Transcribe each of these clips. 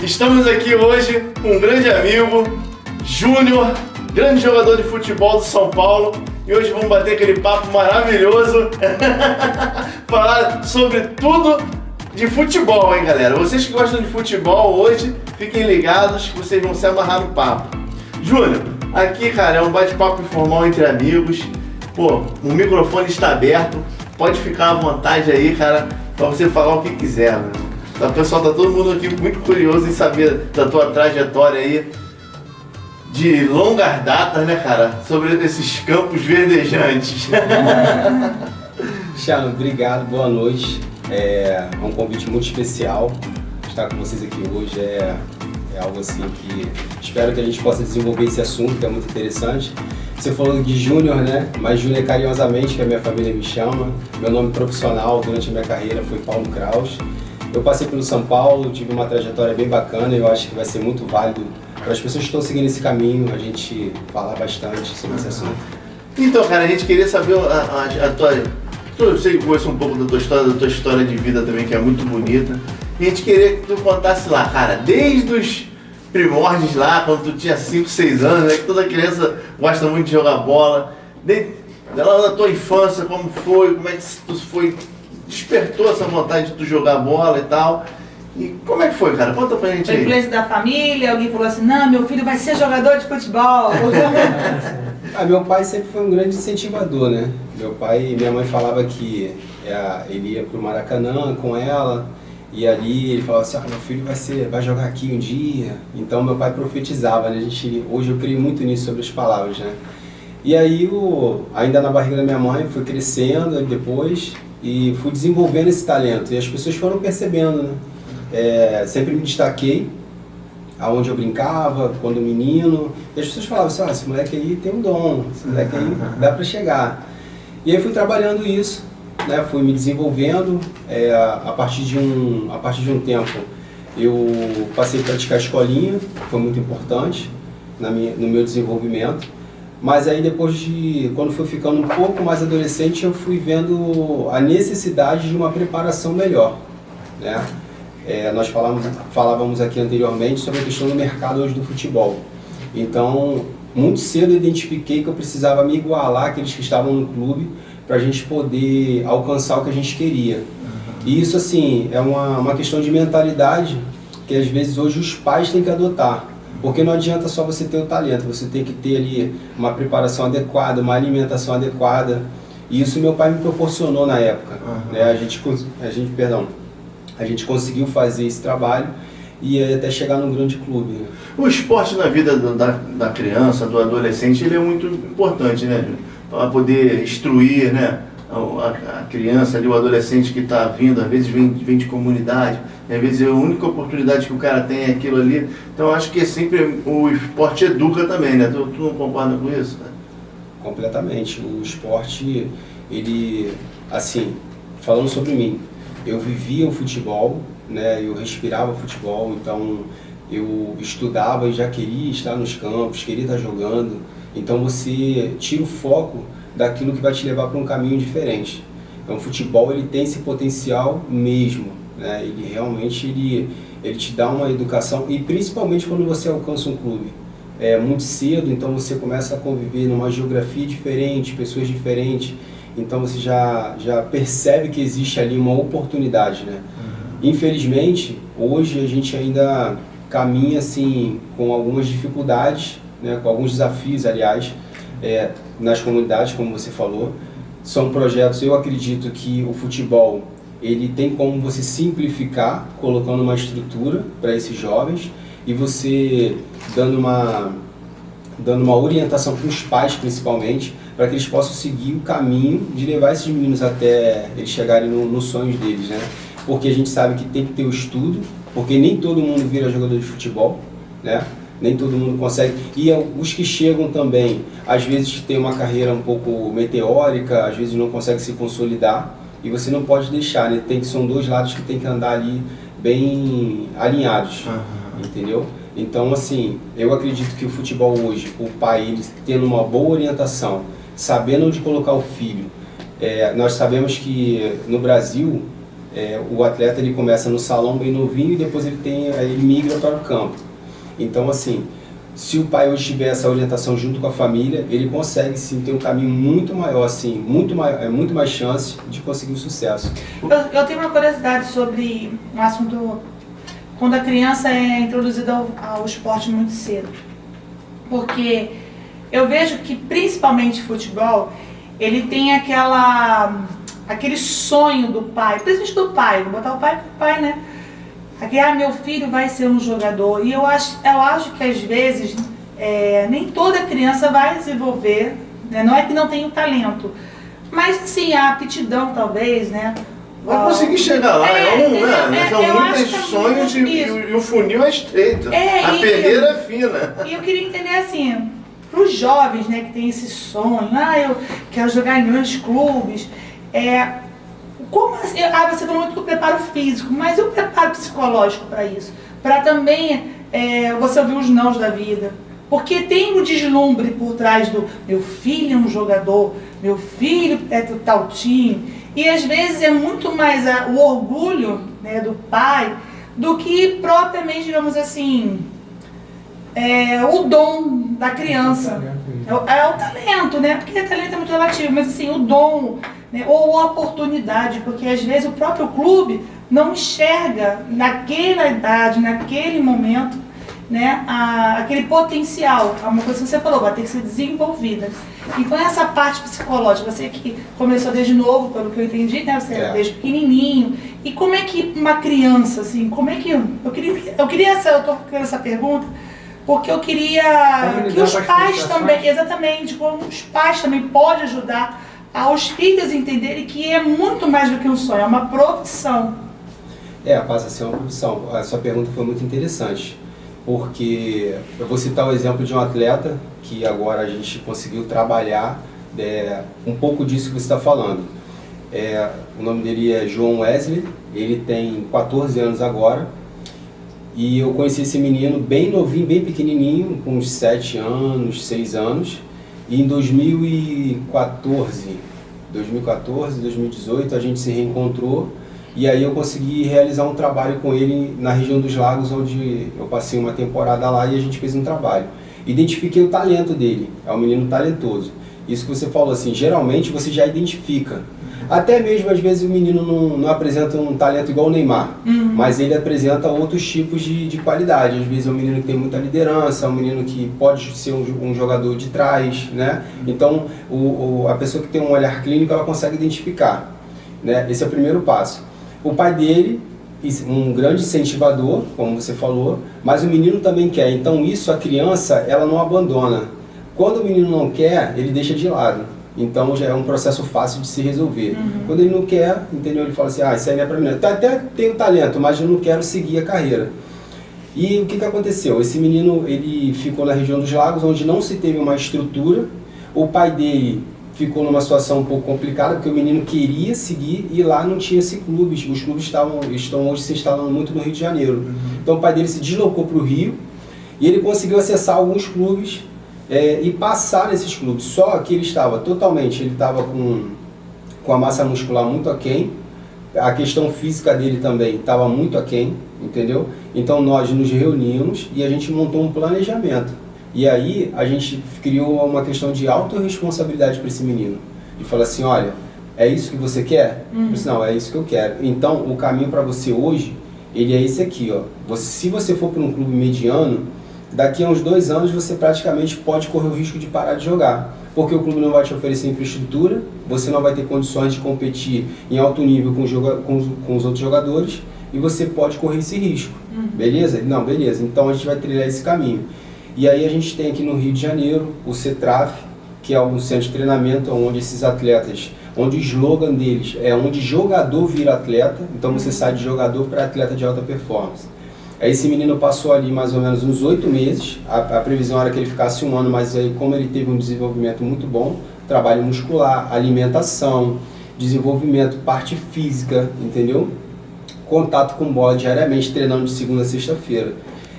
Estamos aqui hoje com um grande amigo, Júnior, grande jogador de futebol do São Paulo. E hoje vamos bater aquele papo maravilhoso, falar sobre tudo de futebol, hein, galera? Vocês que gostam de futebol hoje, fiquem ligados que vocês vão se amarrar no papo. Júnior, aqui, cara, é um bate-papo informal entre amigos. Pô, o microfone está aberto, pode ficar à vontade aí, cara, pra você falar o que quiser, né? O pessoal tá todo mundo aqui muito curioso em saber da tua trajetória aí de longas datas, né, cara? Sobre esses campos verdejantes. Cristiano, obrigado, boa noite. É um convite muito especial. Estar com vocês aqui hoje é algo assim que espero que a gente possa desenvolver esse assunto, que é muito interessante. Você falou de Júnior, né? Mas Júnior carinhosamente, que a minha família me chama. Meu nome profissional durante a minha carreira foi Paulo Kraus. Eu passei pelo São Paulo, tive uma trajetória bem bacana e eu acho que vai ser muito válido para as pessoas que estão seguindo esse caminho, a gente falar bastante sobre esse assunto. Então, cara, a gente queria saber a tua... Eu sei que conheço um pouco da tua história de vida também, que é muito bonita. E a gente queria que tu contasse lá, cara, desde os primórdios lá, quando tu tinha 5, 6 anos, né, que toda criança gosta muito de jogar bola. Lá da tua infância, como foi, como é que tu despertou essa vontade de tu jogar bola e tal. E como é que foi, cara? Conta pra gente aí. Foi influência da família, alguém falou assim, não, meu filho vai ser jogador de futebol. Meu pai sempre foi um grande incentivador, né? Meu pai e minha mãe falavam que ele ia pro Maracanã com ela, e ali ele falava assim, meu filho vai jogar aqui um dia. Então meu pai profetizava, né? Hoje eu creio muito nisso, sobre as palavras, né? E aí, ainda na barriga da minha mãe, fui crescendo depois e fui desenvolvendo esse talento. E as pessoas foram percebendo, né? Sempre me destaquei aonde eu brincava, quando menino. E as pessoas falavam assim, esse moleque aí tem um dom, esse moleque aí dá para chegar. E aí fui trabalhando isso, né? Fui me desenvolvendo. A partir de um tempo, eu passei a praticar escolinha, foi muito importante no meu desenvolvimento. Mas aí quando fui ficando um pouco mais adolescente, eu fui vendo a necessidade de uma preparação melhor, né? Nós falávamos aqui anteriormente sobre a questão do mercado hoje do futebol. Então, muito cedo eu identifiquei que eu precisava me igualar àqueles que estavam no clube para a gente poder alcançar o que a gente queria. E isso, assim, é uma questão de mentalidade que às vezes hoje os pais têm que adotar. Porque não adianta só você ter o talento, você tem que ter ali uma preparação adequada, uma alimentação adequada. E isso meu pai me proporcionou na época. Né? A gente conseguiu fazer esse trabalho e até chegar num grande clube. Né? O esporte na vida da criança, do adolescente, ele é muito importante, né, Júnior? Para poder instruir, né, a criança ali, o adolescente que está vindo, às vezes vem de comunidade, às vezes a única oportunidade que o cara tem é aquilo ali. Então acho que sempre o esporte educa também, né? Tu não concorda com isso? Né? Completamente. O esporte, ele, assim, falando sobre mim, eu vivia o futebol, né? Eu respirava futebol, então eu estudava e já queria estar nos campos, queria estar jogando. Então você tira o foco daquilo que vai te levar para um caminho diferente. Então o futebol ele tem esse potencial mesmo, né? Ele realmente ele te dá uma educação, e principalmente quando você alcança um clube muito cedo, então você começa a conviver numa geografia diferente, pessoas diferentes, então você já percebe que existe ali uma oportunidade, né? Infelizmente, hoje a gente ainda caminha assim com algumas dificuldades, né? Com alguns desafios, aliás, nas comunidades, como você falou. São projetos, eu acredito que o futebol ele tem como você simplificar, colocando uma estrutura para esses jovens e você dando uma orientação para os pais, principalmente, para que eles possam seguir o caminho de levar esses meninos até eles chegarem nos sonhos deles, né? Porque a gente sabe que tem que ter o estudo, porque nem todo mundo vira jogador de futebol, né? Nem todo mundo consegue. E os que chegam também, às vezes tem uma carreira um pouco meteórica, às vezes não consegue se consolidar, e você não pode deixar, né? São dois lados que tem que andar ali bem alinhados, entendeu? Então, assim, eu acredito que o futebol hoje, o pai, ele tendo uma boa orientação, sabendo onde colocar o filho. Nós sabemos que no Brasil, o atleta ele começa no salão bem novinho e depois ele migra para o campo. Então, assim, se o pai hoje tiver essa orientação junto com a família, ele consegue sim ter um caminho muito maior, assim, muito mais chance de conseguir o sucesso. Eu tenho uma curiosidade sobre um assunto quando a criança é introduzida ao esporte muito cedo. Porque eu vejo que, principalmente futebol, ele tem aquele sonho do pai, principalmente do pai, vou botar o pai, né? Aqui, meu filho vai ser um jogador. E eu acho que às vezes nem toda criança vai desenvolver, né? Não é que não tem o talento, mas sim a aptidão talvez, né? Vai conseguir chegar lá, são muitos sonhos e o funil é estreito, a peneira é fina. E eu queria entender assim, para os jovens, né, que tem esse sonho, eu quero jogar em grandes clubes, como assim, você falou muito do preparo físico, mas e o preparo psicológico para isso? Para também você ouvir os nãos da vida. Porque tem o deslumbre por trás do meu filho é um jogador, meu filho é do tal time. E às vezes é muito mais o orgulho, né, do pai do que propriamente, digamos assim, o dom da criança. É o talento, né? Porque talento é muito relativo, mas assim, o dom, né, ou a oportunidade, porque às vezes o próprio clube não enxerga naquela idade, naquele momento, né, aquele potencial, uma coisa que você falou, vai ter que ser desenvolvida. Então essa parte psicológica, você que começou desde novo, pelo que eu entendi, né, você desde pequenininho, e como é que uma criança, assim, como é que, eu tô fazendo essa pergunta, porque eu queria que os pais também, exatamente, como os pais também podem ajudar aos filhos entenderem que é muito mais do que um sonho, é uma profissão. Passa a ser uma profissão. A sua pergunta foi muito interessante. Porque eu vou citar o exemplo de um atleta que agora a gente conseguiu trabalhar um pouco disso que você está falando. O nome dele é João Wesley, ele tem 14 anos agora, e eu conheci esse menino bem novinho, bem pequenininho, com uns 7 anos, 6 anos, e em 2014, 2018 a gente se reencontrou. E aí eu consegui realizar um trabalho com ele na região dos Lagos, onde eu passei uma temporada lá e a gente fez um trabalho. Identifiquei o talento dele, é um menino talentoso. Isso que você falou assim, geralmente você já identifica. Até mesmo às vezes o menino não apresenta um talento igual o Neymar, mas ele apresenta outros tipos de qualidade. Às vezes é um menino que tem muita liderança, é um menino que pode ser um jogador de trás, né? Então a pessoa que tem um olhar clínico, ela consegue identificar, né? Esse é o primeiro passo. O pai dele, um grande incentivador, como você falou, mas o menino também quer. Então isso, a criança, ela não abandona. Quando o menino não quer, ele deixa de lado. Então já é um processo fácil de se resolver. Quando ele não quer, entendeu? Ele fala assim, isso aí não é pra mim. Eu até tenho talento, mas eu não quero seguir a carreira. E o que aconteceu? Esse menino, ele ficou na região dos Lagos, onde não se teve uma estrutura. O pai dele ficou numa situação um pouco complicada, porque o menino queria seguir e lá não tinha esse clube. Os clubes estão hoje se instalando muito no Rio de Janeiro. Então o pai dele se deslocou para o Rio e ele conseguiu acessar alguns clubes e passar nesses clubes. Só que ele estava com a massa muscular muito aquém, a questão física dele também estava muito aquém, entendeu? Então nós nos reunimos e a gente montou um planejamento. E aí a gente criou uma questão de autorresponsabilidade para esse menino. E falou assim, olha, é isso que você quer? Eu disse, não, é isso que eu quero. Então o caminho para você hoje, ele é esse aqui, ó. Se você for para um clube mediano, daqui a uns 2 anos você praticamente pode correr o risco de parar de jogar. Porque o clube não vai te oferecer infraestrutura, você não vai ter condições de competir em alto nível com os outros jogadores, e você pode correr esse risco. Beleza? Não, beleza. Então a gente vai trilhar esse caminho. E aí a gente tem aqui no Rio de Janeiro o CETRAF, que é um centro de treinamento onde esses atletas, onde o slogan deles é onde jogador vira atleta, então você sai de jogador para atleta de alta performance. Aí esse menino passou ali mais ou menos uns 8 meses, a previsão era que ele ficasse 1 ano, mas aí como ele teve um desenvolvimento muito bom, trabalho muscular, alimentação, desenvolvimento, parte física, entendeu? Contato com bola diariamente, treinando de segunda a sexta-feira.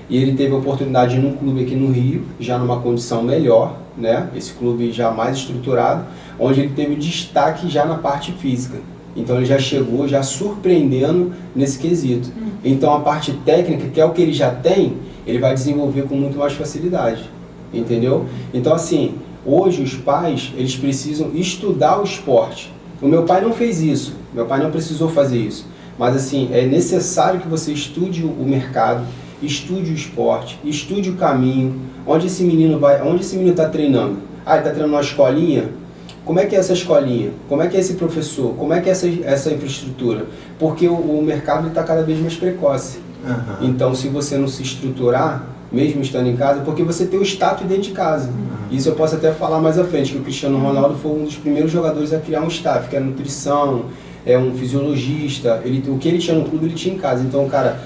E ele teve a oportunidade de ir num clube aqui no Rio, já numa condição melhor, né? Esse clube já mais estruturado, onde ele teve destaque já na parte física. Então ele já chegou já surpreendendo nesse quesito. Então a parte técnica, que é o que ele já tem, ele vai desenvolver com muito mais facilidade, entendeu? Então assim, hoje os pais, eles precisam estudar o esporte. O meu pai não fez isso, meu pai não precisou fazer isso. Mas assim, é necessário que você estude o mercado, estude o esporte, estude o caminho, onde esse menino vai, onde esse menino está treinando. Ah, ele está treinando numa escolinha? Como é que é essa escolinha? Como é que é esse professor? Como é que é essa infraestrutura? Porque o mercado está cada vez mais precoce. Então, se você não se estruturar, mesmo estando em casa, porque você tem o staff dentro de casa. Isso eu posso até falar mais à frente, que o Cristiano Ronaldo foi um dos primeiros jogadores a criar um staff, que é nutrição, é um fisiologista, o que ele tinha no clube ele tinha em casa. Então o cara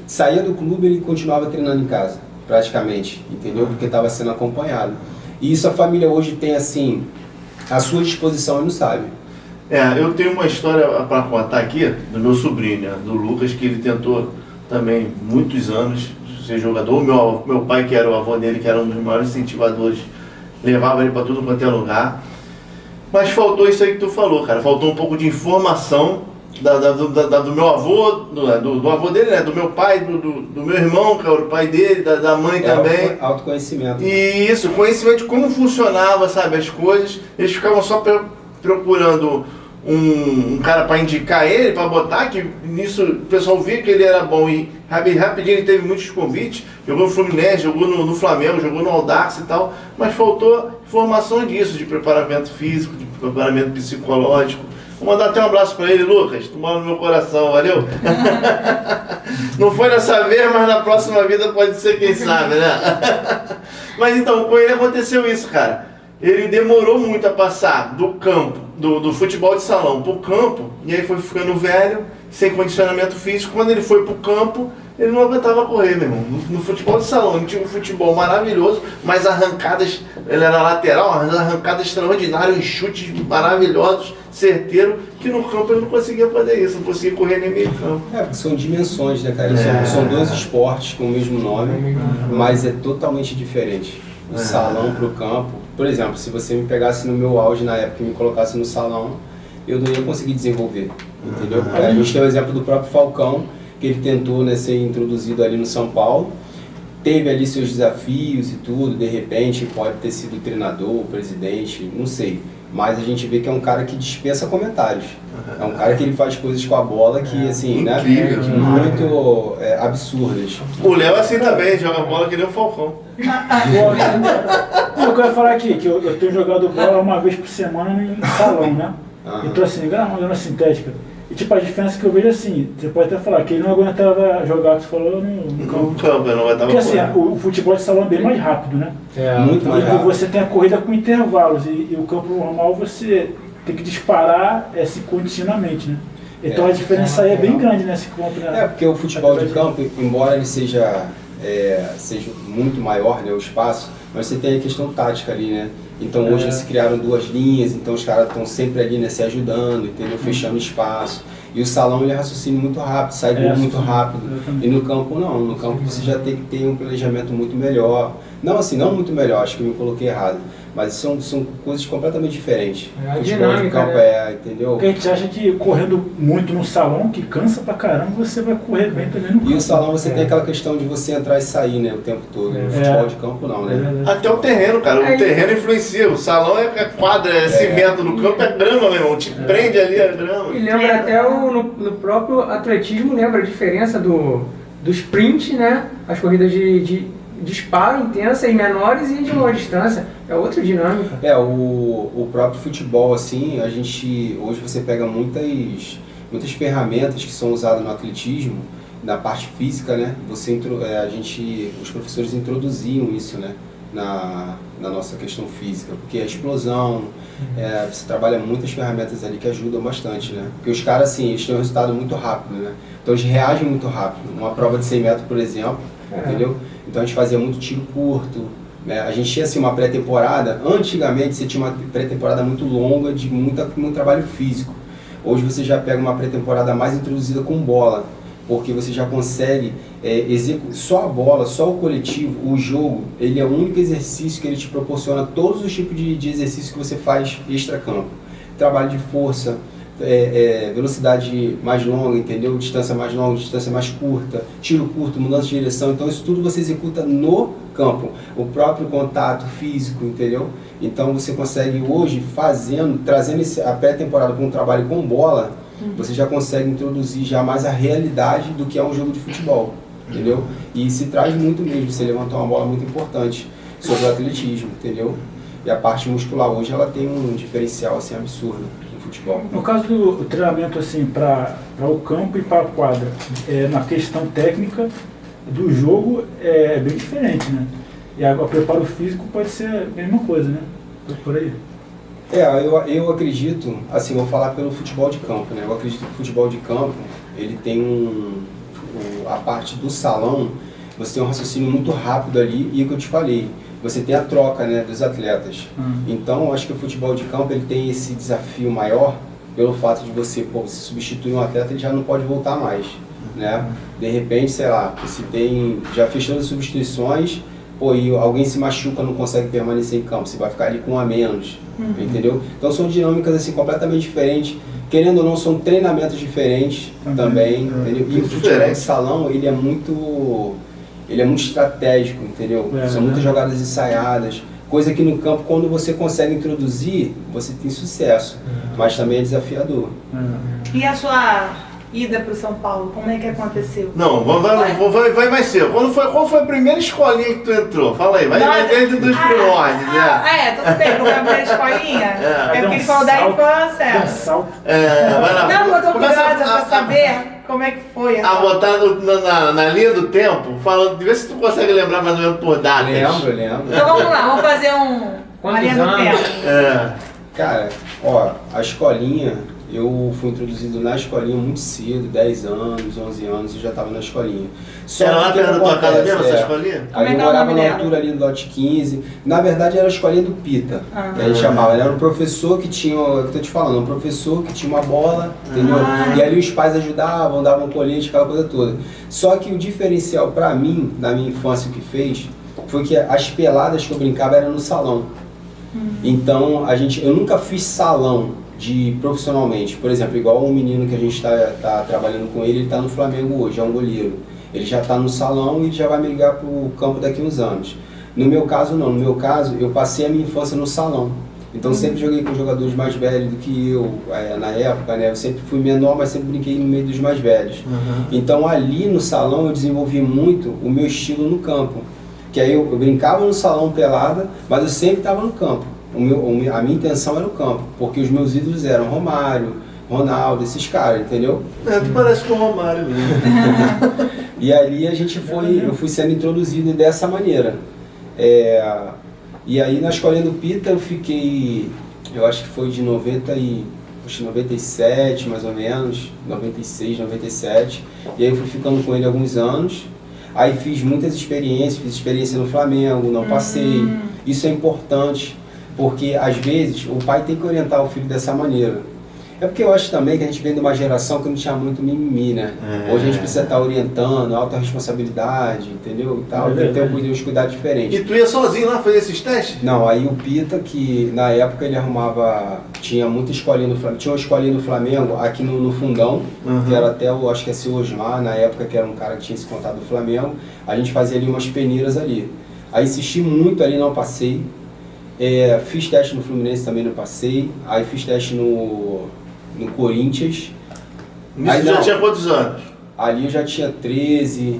saía do clube e ele continuava treinando em casa, praticamente, entendeu? Porque estava sendo acompanhado. E isso a família hoje tem assim, à sua disposição e não sabe. Eu tenho uma história para contar aqui do meu sobrinho, né, do Lucas, que ele tentou também muitos anos ser jogador. Meu pai, que era o avô dele, que era um dos maiores incentivadores, levava ele para tudo quanto é lugar. Mas faltou isso aí que tu falou, cara. Faltou um pouco de informação do meu avô, do avô dele, né? Do meu pai, do meu irmão, que era o pai dele, da mãe também. Autoconhecimento. E isso, conhecimento de como funcionava, sabe, as coisas. Eles ficavam só procurando um cara para indicar ele, para botar, que nisso o pessoal via que ele era bom e rapidinho ele teve muitos convites, jogou no Fluminense, jogou no Flamengo, jogou no Audax e tal, mas faltou informação disso, de preparamento físico, de preparamento psicológico. Vou mandar até um abraço para ele, Lucas, tu mora no meu coração, valeu? Não foi dessa vez, mas na próxima vida pode ser, quem sabe, né? Mas então, com ele aconteceu isso, cara. Ele demorou muito a passar do campo, do futebol de salão pro campo, e aí foi ficando velho, sem condicionamento físico. Quando ele foi pro campo, ele não aguentava correr, meu irmão. No futebol de salão, ele tinha um futebol maravilhoso, mas arrancadas, ele era lateral, arrancadas extraordinárias, chutes maravilhosos, certeiro, que no campo ele não conseguia fazer isso, não conseguia correr nem meio campo. Porque são dimensões, né, cara? São dois esportes com o mesmo nome, mas é totalmente diferente. O salão pro campo. Por exemplo, se você me pegasse no meu auge na época e me colocasse no salão, eu não ia conseguir desenvolver, entendeu? A gente tem o exemplo do próprio Falcão, que ele tentou, né, ser introduzido ali no São Paulo, teve ali seus desafios e tudo, de repente pode ter sido treinador, presidente, não sei. Mas a gente vê que é um cara que dispensa comentários. É um cara que ele faz coisas com a bola que, assim, né, muito absurdas. O Léo assim também, joga bola que nem o Falcão. Eu quero falar aqui que eu tenho jogado bola uma vez por semana em salão, né? Então assim, grama sintética. E tipo, a diferença que eu vejo assim, você pode até falar que ele não aguentava jogar, que você falou, no campo. Não aguentava. Porque assim, o futebol de salão é bem mais rápido, né? Muito mais rápido. Você tem a corrida com intervalos e o campo normal você tem que disparar continuamente, né? Então a diferença aí é bem grande nesse campo, né? Porque o futebol de campo, embora ele seja muito maior, né, o espaço, mas você tem a questão tática ali, né? Então hoje eles criaram duas linhas, então os caras estão sempre ali, né, se ajudando, entendeu? Fechando espaço. E o salão ele raciocina muito rápido, sai gol muito rápido. E no campo não, no campo você já tem que ter um planejamento muito melhor. Não assim, não muito melhor, acho que eu me coloquei errado. Mas são coisas completamente diferentes. A futebol dinâmica, de campo entendeu? Porque a gente acha que correndo muito no salão, que cansa pra caramba, você vai correr bem também no campo. E o salão você tem aquela questão de você entrar e sair, né, o tempo todo. No futebol de campo não, né? Até o terreno, cara. O terreno influencia. O salão é quadra, é cimento. No campo é grama, meu irmão. Te prende ali a grama. E lembra até no próprio atletismo, lembra a diferença do sprint, né? As corridas de disparo intensa e menores e de longa distância. É outra dinâmica. O próprio futebol, assim, a gente, hoje você pega muitas ferramentas que são usadas no atletismo, na parte física, né? Os professores introduziam isso, né? Na nossa questão física, porque a explosão, você trabalha muitas ferramentas ali que ajudam bastante, né? Porque os caras, assim, eles têm um resultado muito rápido, né? Então eles reagem muito rápido. Uma prova de 100 metros, por exemplo, entendeu? Então a gente fazia muito tiro curto, né? A gente tinha assim uma pré-temporada, antigamente você tinha uma pré-temporada muito longa, de muito trabalho físico. Hoje você já pega uma pré-temporada mais introduzida com bola, porque você já consegue só a bola, só o coletivo, o jogo, ele é o único exercício que ele te proporciona todos os tipos de exercício que você faz extra-campo. Trabalho de força, velocidade mais longa, entendeu? Distância mais longa, distância mais curta, tiro curto, mudança de direção. Então isso tudo você executa no campo. O próprio contato físico, entendeu? Então você consegue hoje, trazendo a pré-temporada com um trabalho com bola, você já consegue introduzir já mais a realidade do que é um jogo de futebol, entendeu? E se traz muito mesmo, você levantou uma bola muito importante sobre o atletismo, entendeu? E a parte muscular hoje ela tem um diferencial assim absurdo no futebol. No caso do treinamento assim para o campo e para a quadra, na questão técnica do jogo é bem diferente, né? E agora o preparo físico pode ser a mesma coisa, né? Por aí. Eu acredito, assim, vou falar pelo futebol de campo, né? Eu acredito que o futebol de campo, ele tem a parte do salão, você tem um raciocínio muito rápido ali, e o que eu te falei, você tem a troca, né, dos atletas. Então, eu acho que o futebol de campo, ele tem esse desafio maior, pelo fato de você substituir um atleta, ele já não pode voltar mais, né? De repente, sei lá, você já fechou as substituições, e alguém se machuca, não consegue permanecer em campo, você vai ficar ali com um a menos, entendeu? Então são dinâmicas assim completamente diferentes, querendo ou não, são treinamentos diferentes também, entendeu? E o futebol de salão, ele é muito estratégico, entendeu? São muitas jogadas ensaiadas, coisa que no campo, quando você consegue introduzir, você tem sucesso, mas também é desafiador. E a sua ida para o São Paulo, como é que aconteceu? Não, vai mais cedo. Qual foi a primeira escolinha que tu entrou? Fala aí, vai desde dos primórdios, né? Tudo bem, qual foi a primeira escolinha? É porque ele falou da infância. Vai lá. Não, eu tô curiosa pra saber como é que foi. A botar na linha do tempo, falando, vê se tu consegue lembrar mais ou menos por datas. Lembro. Então vamos lá, vamos fazer uma linha do tempo. Cara, a escolinha, eu fui introduzido na escolinha muito cedo, 10 anos, 11 anos, eu já estava na escolinha. Era lá perto da tua casa mesmo, essa escolinha? Aí eu morava na altura ali do lote 15. Na verdade era a escolinha do Pita, que a gente chamava. Ele era um professor que tinha, eu tô te falando, um professor que tinha uma bola, entendeu? E ali os pais ajudavam, davam colete, aquela coisa toda. Só que o diferencial pra mim, na minha infância, o que fez, foi que as peladas que eu brincava eram no salão. Então, eu nunca fiz salão profissionalmente. Por exemplo, igual um menino que a gente tá trabalhando com ele está no Flamengo hoje, é um goleiro. Ele já está no salão e já vai migrar para o campo daqui a uns anos. No meu caso, não. No meu caso, eu passei a minha infância no salão. Então, sempre joguei com jogadores mais velhos do que eu, na época, né? Eu sempre fui menor, mas sempre brinquei no meio dos mais velhos. Então, ali no salão, eu desenvolvi muito o meu estilo no campo. Que aí eu brincava no salão pelada, mas eu sempre estava no campo. A minha intenção era o campo, porque os meus ídolos eram Romário, Ronaldo, esses caras, entendeu? Tu parece com o Romário mesmo. E ali eu fui sendo introduzido dessa maneira. E aí na escolinha do Pita eu fiquei, eu acho que foi de 97 mais ou menos, 96, 97. E aí eu fui ficando com ele alguns anos. Aí fiz muitas experiências, fiz experiência no Flamengo, não passei. Isso é importante. Porque, às vezes, o pai tem que orientar o filho dessa maneira. É porque eu acho também que a gente vem de uma geração que não tinha muito mimimi, né? Hoje a gente precisa estar orientando, alta responsabilidade, entendeu? E tal, tem que ter uns cuidados diferentes. E tu ia sozinho lá fazer esses testes? Não, aí o Pita, que na época ele tinha muita escolinha no Flamengo, tinha uma escolinha no Flamengo aqui no Fundão, que era até, eu acho que é seu Osmar, na época que era um cara que tinha esse contato do Flamengo, a gente fazia ali umas peneiras ali. Aí insisti muito ali, não passei. Fiz teste no Fluminense, também não passei. Aí fiz teste no Corinthians. Isso já tinha quantos anos? Ali eu já tinha 13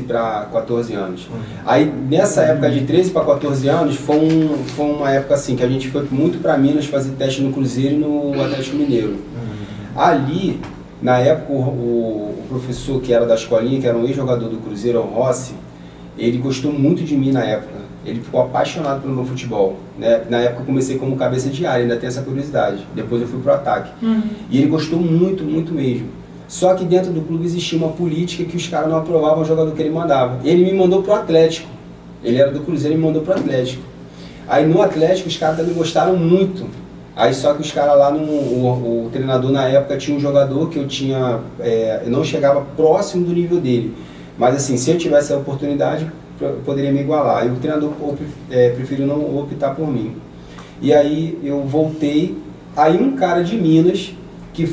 para 14 anos. Aí nessa época de 13 para 14 anos foi uma época assim que a gente foi muito para Minas fazer teste no Cruzeiro e no Atlético Mineiro. Ali, na época, o professor que era da escolinha, que era um ex-jogador do Cruzeiro, o Rossi, ele gostou muito de mim na época. Ele ficou apaixonado pelo meu futebol, né? Na época eu comecei como cabeça de área, ainda tenho essa curiosidade. Depois eu fui pro ataque. E ele gostou muito, muito mesmo. Só que dentro do clube existia uma política que os caras não aprovavam o jogador que ele mandava. Ele me mandou pro Atlético. Ele era do Cruzeiro e me mandou pro Atlético. Aí no Atlético os caras também gostaram muito. Aí só que os caras lá, o treinador na época tinha um jogador que eu não chegava próximo do nível dele. Mas assim, se eu tivesse a oportunidade, eu poderia me igualar. E o treinador preferiu não optar por mim. E aí eu voltei, aí um cara de Minas que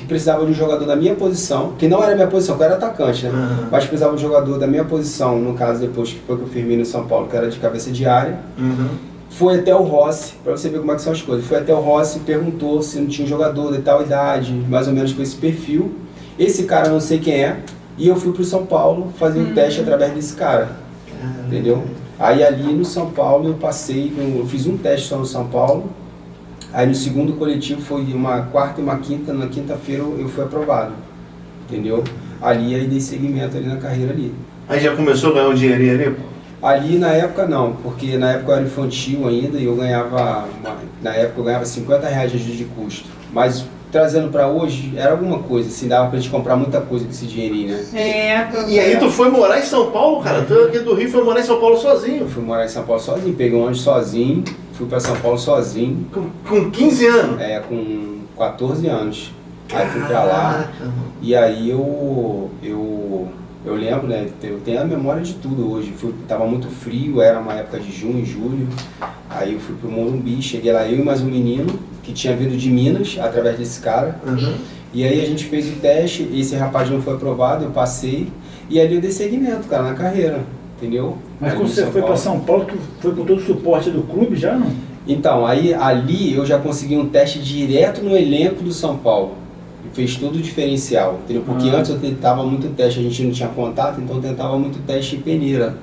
precisava de um jogador da minha posição, que não era minha posição, que eu era atacante, né? Uhum. Mas precisava de um jogador da minha posição, no caso depois que foi que eu firmei no São Paulo, que era de cabeça de área. Uhum. Foi até o Rossi, para você ver como é que são as coisas. Foi até o Rossi, perguntou se não tinha um jogador de tal idade, mais ou menos com esse perfil. Esse cara não sei quem é, e eu fui pro São Paulo fazer um teste através desse cara, entendeu? Aí ali no São Paulo eu fiz um teste só no São Paulo. Aí no segundo coletivo foi uma quarta e uma quinta, na quinta-feira eu fui aprovado, entendeu? Ali aí dei seguimento ali na carreira ali. Aí já começou a ganhar um dinheirinho ali, pô? Ali na época não, porque na época eu era infantil ainda e eu ganhava, na época eu ganhava R$50 de ajuste de custo. Mas trazendo pra hoje, era alguma coisa, assim, dava pra gente comprar muita coisa com esse dinheirinho, né? E aí tu foi morar em São Paulo, cara? Tu aqui do Rio foi morar em São Paulo sozinho? Eu fui morar em São Paulo sozinho, peguei um ônibus sozinho, fui pra São Paulo sozinho. Com 15 anos? Com 14 anos. Aí fui pra lá, e aí eu lembro, né, eu tenho a memória de tudo hoje. Tava muito frio, era uma época de junho, julho. Aí eu fui pro Morumbi, cheguei lá, eu e mais um menino, que tinha vindo de Minas, através desse cara. Uhum. E aí a gente fez o teste, esse rapaz não foi aprovado, eu passei. E ali eu dei seguimento, cara, na carreira, entendeu? Mas Ali quando em você São foi Paulo. para São Paulo, tu foi com todo o suporte do clube já, não? Então, aí ali eu já consegui um teste direto no elenco do São Paulo. E fez todo o diferencial, entendeu? Porque antes eu tentava muito teste, a gente não tinha contato, então eu tentava muito teste em peneira.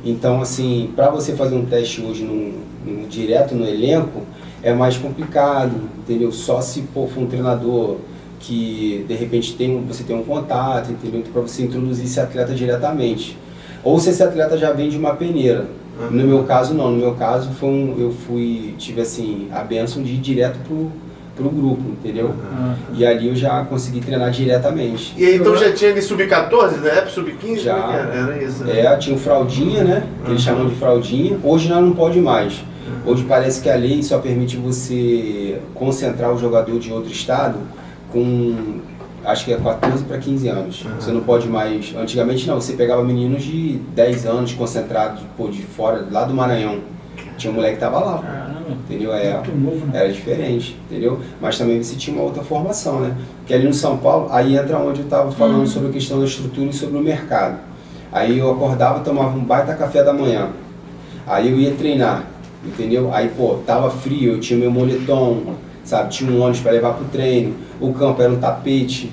Então, assim, para você fazer um teste hoje direto no elenco, é mais complicado, entendeu? Só se for um treinador que, de repente, você tem um contato, entendeu? Então, para você introduzir esse atleta diretamente. Ou se esse atleta já vem de uma peneira. No meu caso, não. No meu caso, tive, assim, a bênção de ir direto pro grupo, entendeu? E ali eu já consegui treinar diretamente. E aí então já tinha ali sub-14, né? Sub-15? Já. Era isso, né? Tinha o fraldinha, né? Que eles chamam de fraldinha. Hoje já não pode mais. Hoje parece que a lei só permite você concentrar o jogador de outro estado com, acho que é 14 para 15 anos. Você não pode mais... Antigamente não, você pegava meninos de 10 anos concentrados de fora, lá do Maranhão. Tinha um moleque que tava lá. Caramba. Entendeu? Muito novo, né? Era diferente, entendeu? Mas também você tinha uma outra formação, né? Porque ali no São Paulo, aí entra onde eu estava falando sobre a questão da estrutura e sobre o mercado. Aí eu acordava, tomava um baita café da manhã. Aí eu ia treinar, entendeu? Aí, tava frio, eu tinha meu moletom, sabe? Tinha um ônibus para levar pro treino, o campo era um tapete,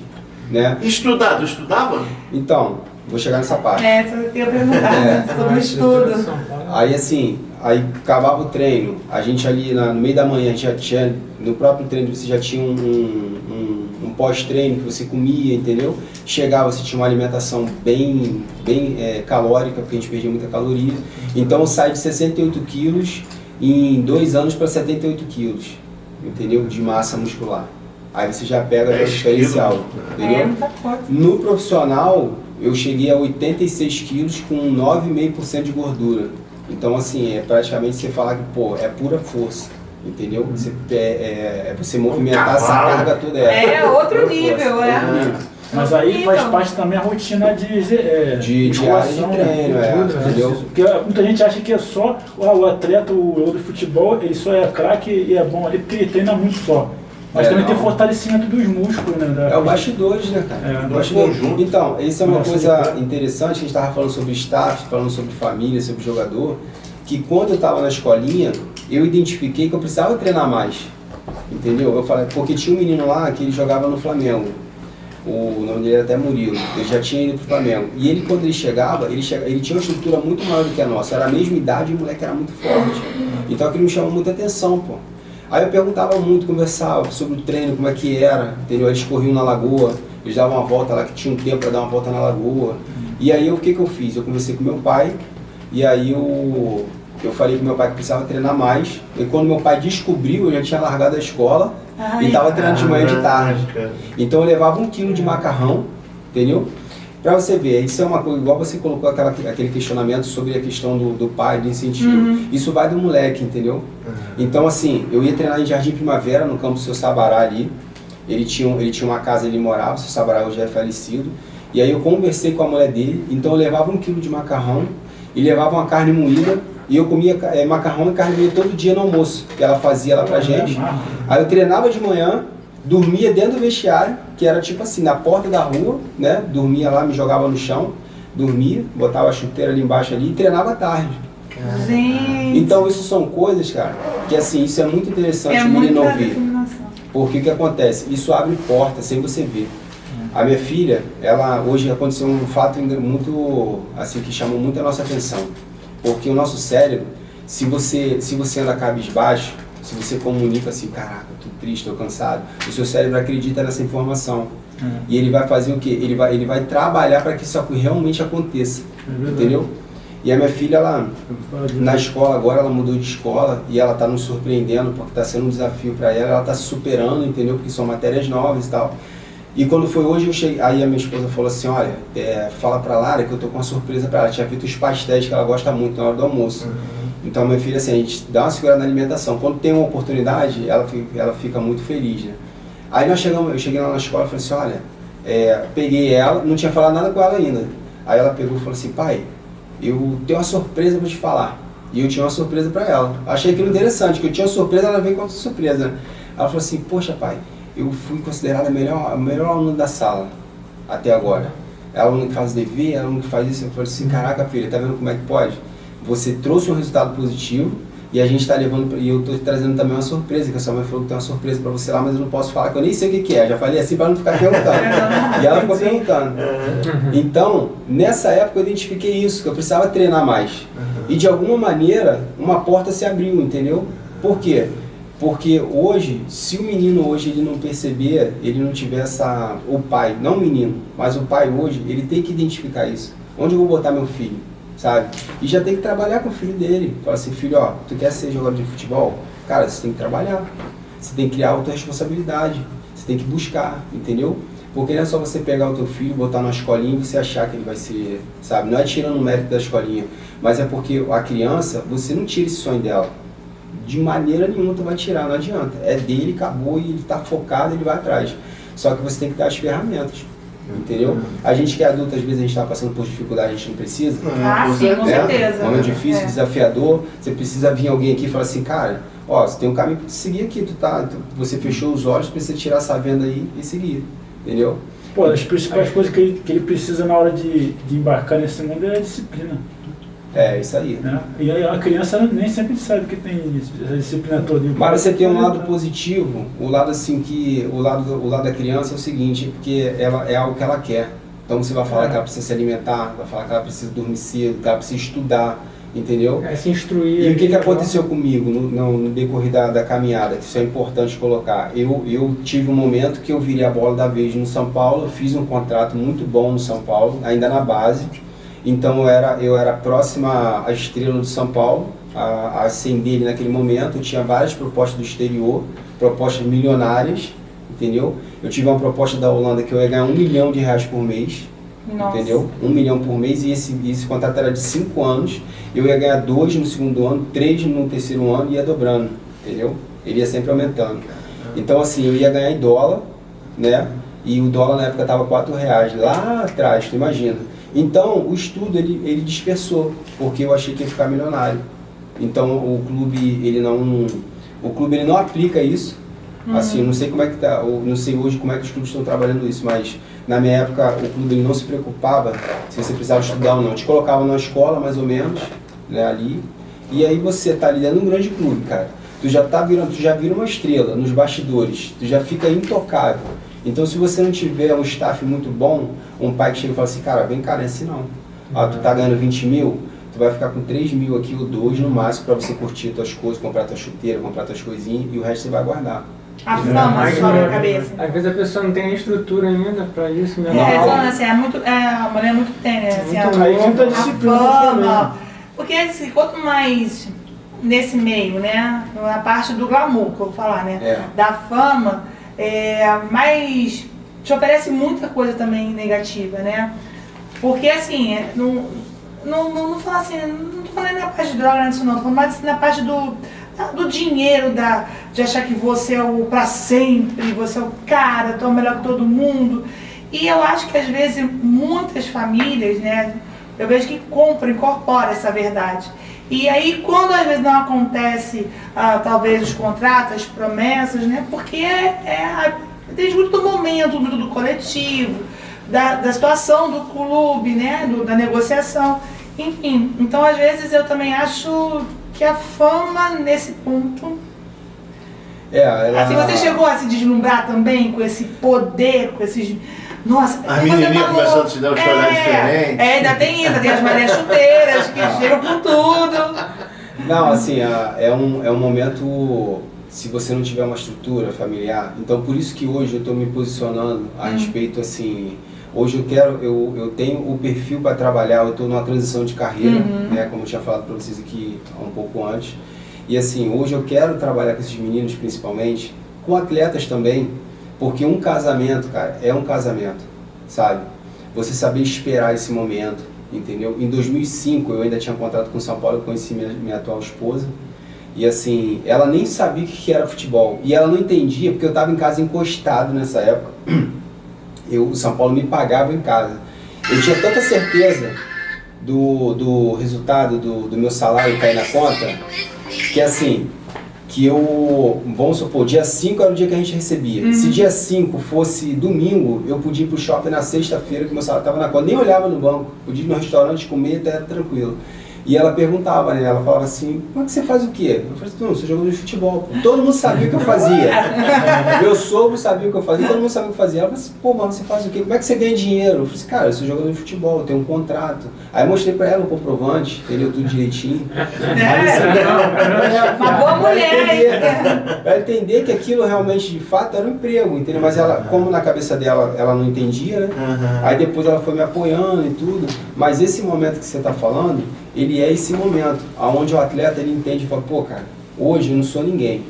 né? Estudar, tu estudava? Então, vou chegar nessa parte. Você tem que perguntar sobre o estudo. Aí assim, aí acabava o treino, a gente ali no meio da manhã, a gente já tinha, no próprio treino você já tinha um pós-treino que você comia, entendeu? Chegava, você tinha uma alimentação bem calórica, porque a gente perdia muita caloria. Então eu saí de 68 quilos em 2 anos para 78 quilos, entendeu? De massa muscular. Aí você já pega o diferencial, entendeu? Muita coisa. No profissional, eu cheguei a 86 quilos com 9,5% de gordura. Então, assim, praticamente você falar que, é pura força, entendeu? Você movimentar essa carga toda. É outro nível, outro nível. Mas aí faz parte também a rotina de área de treino, entendeu? Porque muita gente acha que é só o atleta, o do futebol, ele só é craque e é bom ali porque ele treina muito só. Mas também tem fortalecimento dos músculos, né? O bastidores, né, cara? Conjunto. Então, isso é uma coisa interessante, a gente estava falando sobre staff, falando sobre família, sobre jogador, que quando eu estava na escolinha, eu identifiquei que eu precisava treinar mais, entendeu? Eu falei, porque tinha um menino lá que ele jogava no Flamengo, o nome dele era até Murilo, ele já tinha ido pro Flamengo, e ele quando ele chegava, ele tinha uma estrutura muito maior do que a nossa, era a mesma idade e o moleque era muito forte, então aquilo me chamou muita atenção, Aí eu perguntava muito, conversava sobre o treino, como é que era, entendeu? Eles corriam na lagoa, eles davam uma volta lá, que tinha um tempo para dar uma volta na lagoa. E aí o que eu fiz? Eu conversei com meu pai, e aí eu falei com meu pai que precisava treinar mais. E quando meu pai descobriu, eu já tinha largado a escola e estava treinando de manhã e de tarde. Então eu levava 1 quilo de macarrão, entendeu? Pra você ver, isso é uma coisa, igual você colocou aquele questionamento sobre a questão do pai, do incentivo. Isso vai do moleque, entendeu? Então assim, eu ia treinar em Jardim Primavera, no campo do seu Sabará ali. Ele tinha uma casa, ele morava, o seu Sabará hoje é falecido. E aí eu conversei com a mulher dele, então eu levava 1 quilo de macarrão e levava uma carne moída. E eu comia macarrão e carne moída todo dia no almoço, que ela fazia lá pra gente. Aí eu treinava de manhã, dormia dentro do vestiário, que era tipo assim, na porta da rua, né? Dormia lá, me jogava no chão, dormia, botava a chuteira ali embaixo ali e treinava à tarde. Gente. Então isso são coisas, cara, que assim, isso é muito interessante É o menino muita ouvir. determinação. Porque o que acontece? Isso abre portas sem você ver. A minha filha, ela, hoje aconteceu um fato muito, assim, que chamou muito a nossa atenção. Porque o nosso cérebro, se você anda cabisbaixo, se você comunica assim, caraca, tô triste, tô cansado, o seu cérebro acredita nessa informação. E ele vai fazer o quê? Ele vai trabalhar para que isso realmente aconteça. Entendeu? E a minha filha, ela, na escola agora, ela mudou de escola e ela está nos surpreendendo porque está sendo um desafio para ela está se superando, entendeu? Porque são matérias novas e tal. E quando foi hoje, eu cheguei, aí a minha esposa falou assim, olha, fala pra Lara que eu tô com uma surpresa pra ela. Tinha feito os pastéis que ela gosta muito na hora do almoço. Então, minha filha, assim, a gente dá uma segurada na alimentação. Quando tem uma oportunidade, ela fica muito feliz, né? Aí eu cheguei lá na escola e falei assim, olha, peguei ela, não tinha falado nada com ela ainda. Aí ela pegou e falou assim, pai, eu tenho uma surpresa pra te falar. E eu tinha uma surpresa pra ela. Achei aquilo interessante, que eu tinha uma surpresa, ela veio com outra surpresa, né? Ela falou assim, poxa pai, eu fui considerada a melhor aluna da sala até agora. É a aluna que faz dever, é a aluna que faz isso. Eu falei assim, caraca filha, tá vendo como é que pode? Você trouxe um resultado positivo e a gente tá levando, e eu tô trazendo também uma surpresa, que a sua mãe falou que tem uma surpresa pra você lá, mas eu não posso falar, que eu nem sei o que é. Já falei assim pra não ficar perguntando. E ela ficou perguntando. Então, nessa época eu identifiquei isso, que eu precisava treinar mais. E de alguma maneira, uma porta se abriu, entendeu? Por quê? Porque hoje, se o menino hoje ele não perceber, ele não tiver o pai, não o menino, mas o pai hoje, ele tem que identificar isso. Onde eu vou botar meu filho, sabe? E já tem que trabalhar com o filho dele. Fala assim, filho, ó, tu quer ser jogador de futebol? Cara, você tem que trabalhar. Você tem que criar autorresponsabilidade. Você tem que buscar, entendeu? Porque não é só você pegar o teu filho, botar numa escolinha e você achar que ele vai ser, sabe? Não é tirando o mérito da escolinha, mas é porque a criança, você não tira esse sonho dela. De maneira nenhuma tu vai tirar, não adianta. É dele, acabou, e ele tá focado, ele vai atrás. Só que você tem que dar as ferramentas, entendeu? A gente que é adulto, às vezes a gente tá passando por dificuldade, a gente não precisa. Sim, com certeza. Momento difícil, desafiador, você precisa vir alguém aqui e falar assim, cara, ó, você tem um caminho pra seguir aqui, você fechou os olhos, precisa tirar essa venda aí e seguir, entendeu? Pô, as principais coisas que ele precisa na hora de embarcar nesse mundo é a disciplina. É, isso aí. Né? E aí a criança nem sempre sabe que tem a disciplina toda. Mas você tem um lado positivo, o lado assim que o lado da criança é o seguinte, porque ela é algo que ela quer. Então você vai falar que ela precisa se alimentar, vai falar que ela precisa dormir cedo, que ela precisa estudar, entendeu? Se instruir. E o que aconteceu comigo no decorrer da caminhada, que isso é importante colocar. Eu tive um momento que eu virei a bola da vez no São Paulo, fiz um contrato muito bom no São Paulo, ainda na base. Então eu era próxima à estrela do São Paulo, a ascender ele naquele momento. Eu tinha várias propostas do exterior, propostas milionárias, entendeu? Eu tive uma proposta da Holanda que eu ia ganhar R$1 milhão por mês, Nossa. entendeu? R$1 milhão por mês, e esse contrato era de 5 anos. Eu ia ganhar 2 no segundo ano, 3 no terceiro ano e ia dobrando, entendeu? Ele ia sempre aumentando. Então assim, eu ia ganhar em dólar, né? E o dólar na época estava R$4, lá atrás, tu imagina. Então, o estudo ele dispersou, porque eu achei que ia ficar milionário. Então, o clube ele não aplica isso. Assim, eu não sei como é que tá, não sei hoje como é que os clubes estão trabalhando isso, mas na minha época o clube ele não se preocupava se você precisava estudar ou não. Te colocava na escola, mais ou menos, né, ali. E aí você tá ali dentro de um grande clube, cara. Tu já vira uma estrela nos bastidores, tu já fica intocável. Então, se você não tiver um staff muito bom, um pai que chega e fala assim, cara, vem cá, não é assim não. Tu tá ganhando 20 mil, tu vai ficar com 3 mil aqui ou 2 no máximo para você curtir as tuas coisas, comprar tua chuteira, comprar tuas coisinhas, e o resto você vai guardar. A fama sobe na cabeça. Às vezes a pessoa não tem a estrutura ainda para isso. Falando assim, a mulher é muito tem, né? Assim, Aí junta a disciplina fama. Porque assim, quanto mais nesse meio, né? Na parte do glamour, que eu vou falar, né? Da fama, mas te oferece muita coisa também negativa, né? Porque assim, não fala assim, não tô falando na parte de droga, disso não, tô falando mais na parte do dinheiro, de achar que você é o pra sempre, você é o cara, tu é o melhor que todo mundo. E eu acho que às vezes muitas famílias, né, eu vejo que incorpora essa verdade. E aí quando às vezes não acontece, talvez os contratos, as promessas, né, porque Depende muito do momento, muito do coletivo, da situação do clube, né? Da negociação. Enfim, então às vezes eu também acho que a fama nesse ponto... Assim, você chegou a se deslumbrar também com esse poder, com esses... Nossa, A menininha começou a te dar um olhar diferente. Ainda tem isso, tem as Marias Chuteiras que chegam com tudo. Não, assim, é um momento, se você não tiver uma estrutura familiar, então por isso que hoje eu estou me posicionando a respeito, assim, hoje eu tenho o perfil para trabalhar, eu estou numa transição de carreira, né, como eu tinha falado para vocês aqui um pouco antes, e assim, hoje eu quero trabalhar com esses meninos principalmente, com atletas também, porque um casamento, cara, é um casamento, sabe? Você saber esperar esse momento, entendeu? Em 2005 eu ainda tinha contrato com o São Paulo, eu conheci minha atual esposa, e assim, ela nem sabia o que era futebol, e ela não entendia, porque eu estava em casa encostado nessa época, o São Paulo me pagava em casa. Eu tinha tanta certeza do resultado do meu salário cair na conta, que assim, que vamos supor, dia 5 era o dia que a gente recebia. Se dia 5 fosse domingo, eu podia ir pro shopping na sexta-feira, que meu salário estava na conta. Nem olhava no banco, podia ir no restaurante comer, até tranquilo. E ela perguntava, né? Ela falava assim, como é que você faz o quê? Eu falei assim, não, eu sou jogador de futebol. Pô. Todo mundo sabia o que eu fazia. Meu sogro sabia o que eu fazia, todo mundo sabia o que eu fazia. Ela falou assim, pô, mas você faz o quê? Como é que você ganha dinheiro? Eu falei assim, cara, eu sou jogador de futebol, eu tenho um contrato. Aí eu mostrei pra ela o comprovante, entendeu? Tudo direitinho. Uma boa mulher, Pra entender que aquilo realmente, de fato, era um emprego, entendeu? Mas ela, como na cabeça dela, ela não entendia, né? Aí depois ela foi me apoiando e tudo. Mas esse momento que você tá falando, ele é esse momento, onde o atleta ele entende e fala, pô, cara, hoje eu não sou ninguém,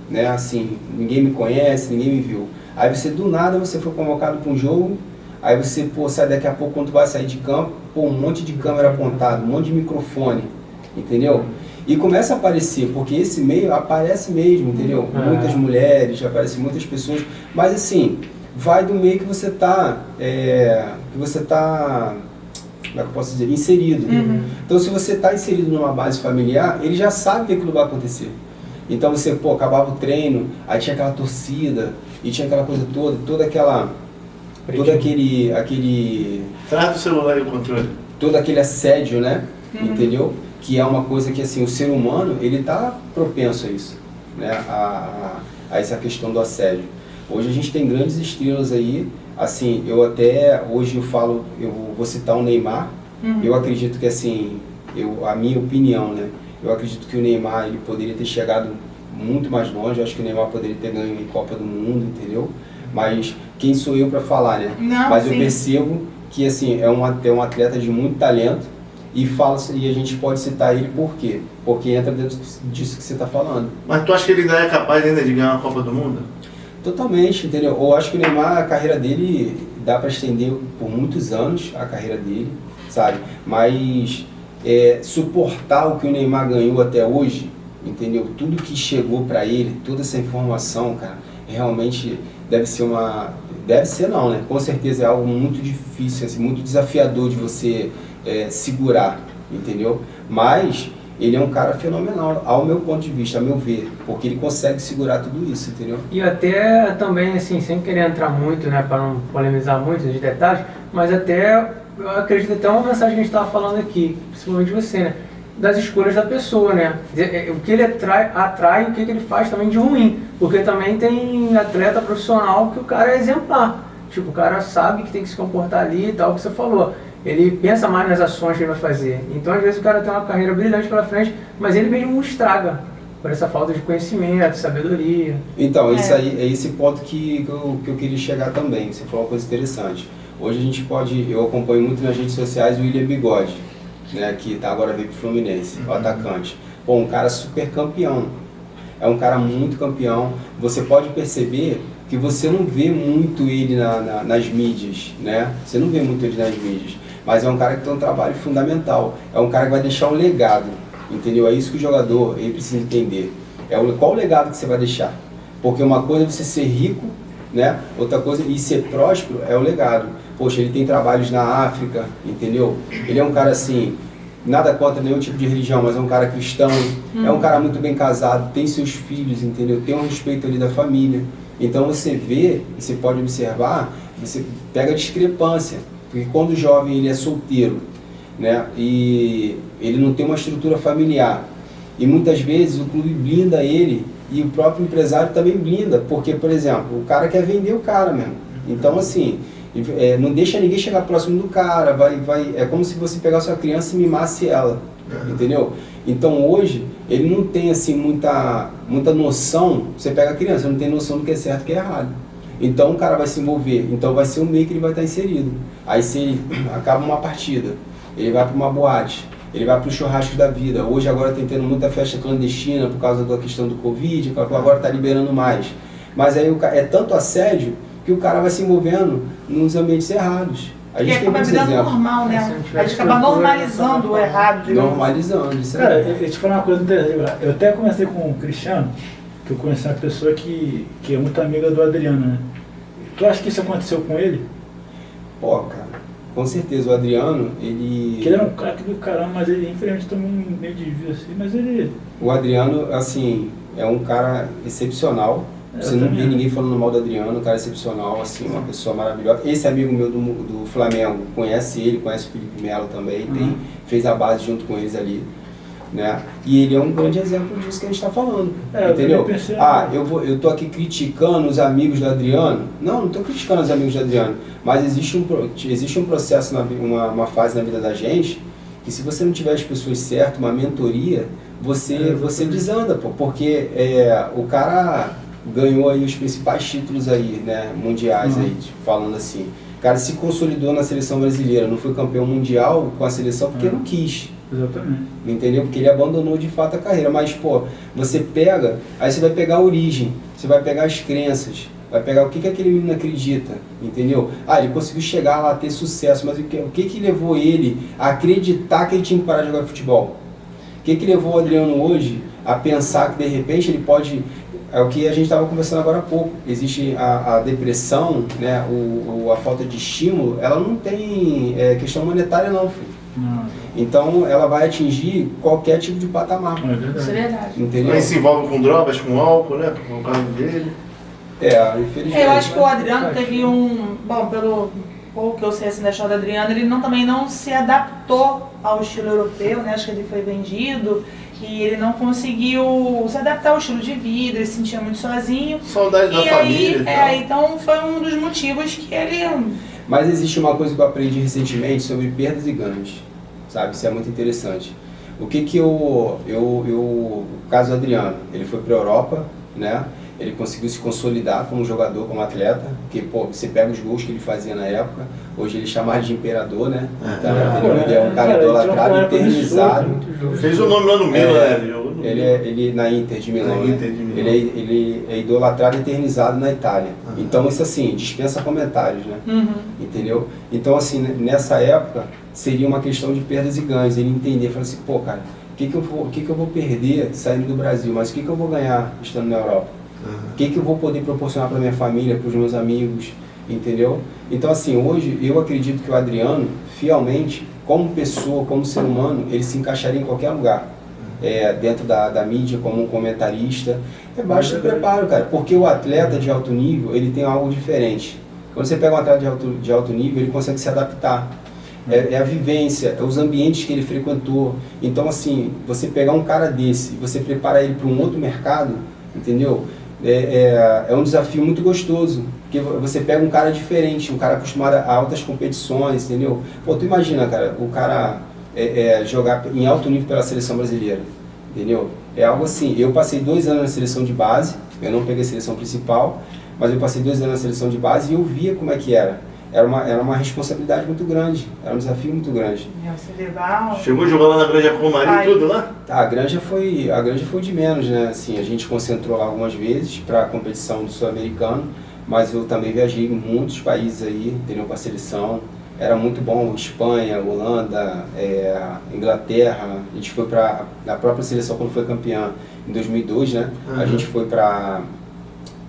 né? Assim, ninguém me conhece, ninguém me viu. Aí você, do nada, você foi convocado para um jogo, aí você, pô, sai daqui a pouco, quando tu vai sair de campo, pô, um monte de câmera apontada, um monte de microfone, entendeu? E começa a aparecer, porque esse meio aparece mesmo, entendeu? Muitas mulheres, aparecem muitas pessoas, mas assim, vai do meio que você tá, como é que eu posso dizer, inserido. Então se você está inserido numa base familiar, ele já sabe que aquilo vai acontecer. Então você, pô, acabava o treino, aí tinha aquela torcida, e tinha aquela coisa toda, todo aquele... Traz do celular e o controle. Todo aquele assédio, né? Entendeu? Que é uma coisa que, assim, o ser humano, ele tá propenso a isso, né? A essa questão do assédio. Hoje a gente tem grandes estrelas aí, assim, hoje eu vou citar o Neymar, eu acredito que, assim, a minha opinião, né? Eu acredito que o Neymar, ele poderia ter chegado muito mais longe, eu acho que o Neymar poderia ter ganho em Copa do Mundo, entendeu? Mas quem sou eu para falar, né? Não, mas sim. Eu percebo que, assim, é um atleta de muito talento, e a gente pode citar ele por quê? Porque entra dentro disso que você está falando. Mas tu acha que ele ainda é capaz ainda de ganhar uma Copa do Mundo? Totalmente, entendeu? Eu acho que o Neymar, a carreira dele, dá para estender por muitos anos, a carreira dele, sabe? Mas suportar o que o Neymar ganhou até hoje, entendeu? Tudo que chegou para ele, toda essa informação, cara, realmente deve ser não, né? Com certeza é algo muito difícil, assim, muito desafiador de você segurar, entendeu? Mas ele é um cara fenomenal, ao meu ponto de vista, a meu ver, porque ele consegue segurar tudo isso, entendeu? E até também, assim, sem querer entrar muito, né, para não polemizar muito nos detalhes, mas até, eu acredito até uma mensagem que a gente estava falando aqui, principalmente você, né, das escolhas da pessoa, né, o que ele atrai e o que ele faz também de ruim, porque também tem atleta profissional que o cara é exemplar, tipo, o cara sabe que tem que se comportar ali e tal, que você falou. Ele pensa mais nas ações que ele vai fazer. Então, às vezes, o cara tem uma carreira brilhante pela frente, mas ele mesmo estraga por essa falta de conhecimento, sabedoria. Então, isso aí é esse ponto que eu queria chegar também. Você falou uma coisa interessante. Hoje a gente eu acompanho muito nas redes sociais o William Bigode, né, que agora veio pro Fluminense, o atacante. Pô, um cara super campeão. É um cara muito campeão. Você pode perceber que você não vê muito ele nas mídias, né? Você não vê muito ele nas mídias. Mas é um cara que tem um trabalho fundamental, é um cara que vai deixar um legado, entendeu? É isso que o jogador ele precisa entender. Qual o legado que você vai deixar? Porque uma coisa é você ser rico, né? Outra coisa, e ser próspero é o legado. Poxa, ele tem trabalhos na África, entendeu? Ele é um cara assim, nada contra nenhum tipo de religião, mas é um cara cristão, é um cara muito bem casado, tem seus filhos, entendeu? Tem um respeito ali da família. Então você vê, você pode observar, você pega a discrepância, porque quando o jovem ele é solteiro, né, e ele não tem uma estrutura familiar, e muitas vezes o clube blinda ele e o próprio empresário também blinda, porque, por exemplo, o cara quer vender o cara mesmo. Então, assim, não deixa ninguém chegar próximo do cara, é como se você pegasse a criança e mimasse ela, entendeu? Então, hoje, ele não tem, assim, muita noção, você pega a criança, não tem noção do que é certo e o que é errado. Então, o cara vai se envolver, então vai ser o meio que ele vai estar inserido. Aí, se ele acaba uma partida, ele vai para uma boate, ele vai para o churrasco da vida. Hoje agora tem tendo muita festa clandestina por causa da questão do Covid, agora está liberando mais. Mas aí é tanto assédio que o cara vai se envolvendo nos ambientes errados. A gente acaba virando normal, né? A gente acaba normalizando o errado. Normalizando, isso cara, eu te falar uma coisa interessante. Eu até conversei com o Cristiano, que eu conheci uma pessoa que é muito amiga do Adriano, né? Tu acha que isso aconteceu com ele? Pô, cara, com certeza. O Adriano, ele... Que ele era um cara do caramba, mas ele infelizmente tomou um meio de desvio assim, mas ele... O Adriano, assim, é um cara excepcional. Você não vê ninguém falando mal do Adriano, um cara excepcional, assim, uma pessoa maravilhosa. Esse amigo meu do Flamengo, conhece ele, conhece o Felipe Melo também, fez a base junto com eles ali, né? E ele é um grande exemplo disso que a gente está falando, entendeu? Eu tô aqui criticando os amigos do Adriano. Não estou criticando os amigos do Adriano, mas existe um processo, uma fase na vida da gente, que se você não tiver as pessoas certas, uma mentoria, você desanda, pô, porque o cara ganhou aí os principais títulos aí, né, mundiais aí, falando assim. O cara se consolidou na seleção brasileira, não foi campeão mundial com a seleção porque não quis. Exatamente. Entendeu? Porque ele abandonou de fato a carreira. Mas, pô, você pega, aí você vai pegar a origem, você vai pegar as crenças, vai pegar o que aquele menino acredita, entendeu? Ele conseguiu chegar lá, ter sucesso, mas o que levou ele a acreditar que ele tinha que parar de jogar futebol? O que levou o Adriano hoje a pensar que de repente ele pode... É o que a gente estava conversando agora há pouco. Existe a depressão, né, a falta de estímulo, ela não tem questão monetária não, filho. Não. Então ela vai atingir qualquer tipo de patamar. Isso é verdade. Entendeu? Ele se envolve com drogas, com álcool, né? Por causa dele. Infelizmente. Eu acho que o Adriano teve bom, pelo pouco que eu sei assim da história do Adriano, ele também não se adaptou ao estilo europeu, né? Acho que ele foi vendido e ele não conseguiu se adaptar ao estilo de vida, ele se sentia muito sozinho. Saudade da família. Então foi um dos motivos que ele... Mas existe uma coisa que eu aprendi recentemente sobre perdas e ganhos, sabe? Isso é muito interessante. O caso do Adriano, ele foi para a Europa, né? Ele conseguiu se consolidar como jogador, como atleta, porque, pô, você pega os gols que ele fazia na época, hoje ele chama de imperador, né? Então, ele é um cara idolatrado, eternizado. Fez o nome lá no Milan, né? Ele na Inter de Milão, ele é idolatrado e eternizado na Itália. Então isso assim, dispensa comentários, né? Entendeu? Então assim, nessa época seria uma questão de perdas e ganhos, ele entender, falar assim, pô cara, o que eu vou perder saindo do Brasil, mas o que eu vou ganhar estando na Europa? O que eu vou poder proporcionar para minha família, para os meus amigos, entendeu? Então assim, hoje eu acredito que o Adriano, fielmente, como pessoa, como ser humano, ele se encaixaria em qualquer lugar. Dentro da mídia, como um comentarista, basta preparo, cara, porque o atleta de alto nível, ele tem algo diferente. Quando você pega um atleta de alto nível, ele consegue se adaptar, a vivência, os ambientes que ele frequentou. Então assim, você pegar um cara desse, você prepara ele para um outro mercado, entendeu? É um desafio muito gostoso, porque você pega um cara diferente, um cara acostumado a altas competições, entendeu? Pô, tu imagina, cara, o cara... jogar em alto nível pela seleção brasileira, entendeu? É algo assim, eu passei 2 anos na seleção de base, eu não peguei a seleção principal, mas eu passei 2 anos na seleção de base e eu via como é que era. Era uma responsabilidade muito grande, era um desafio muito grande. Chegou a jogar lá na Granja Comari e tudo lá? A Granja foi de menos, né? Assim, a gente concentrou lá algumas vezes para a competição do Sul-Americano, mas eu também viajei em muitos países aí, entendeu? Com a seleção. Era muito bom, Espanha, Holanda, Inglaterra. A gente foi para a própria seleção quando foi campeã em 2002, né? A gente foi para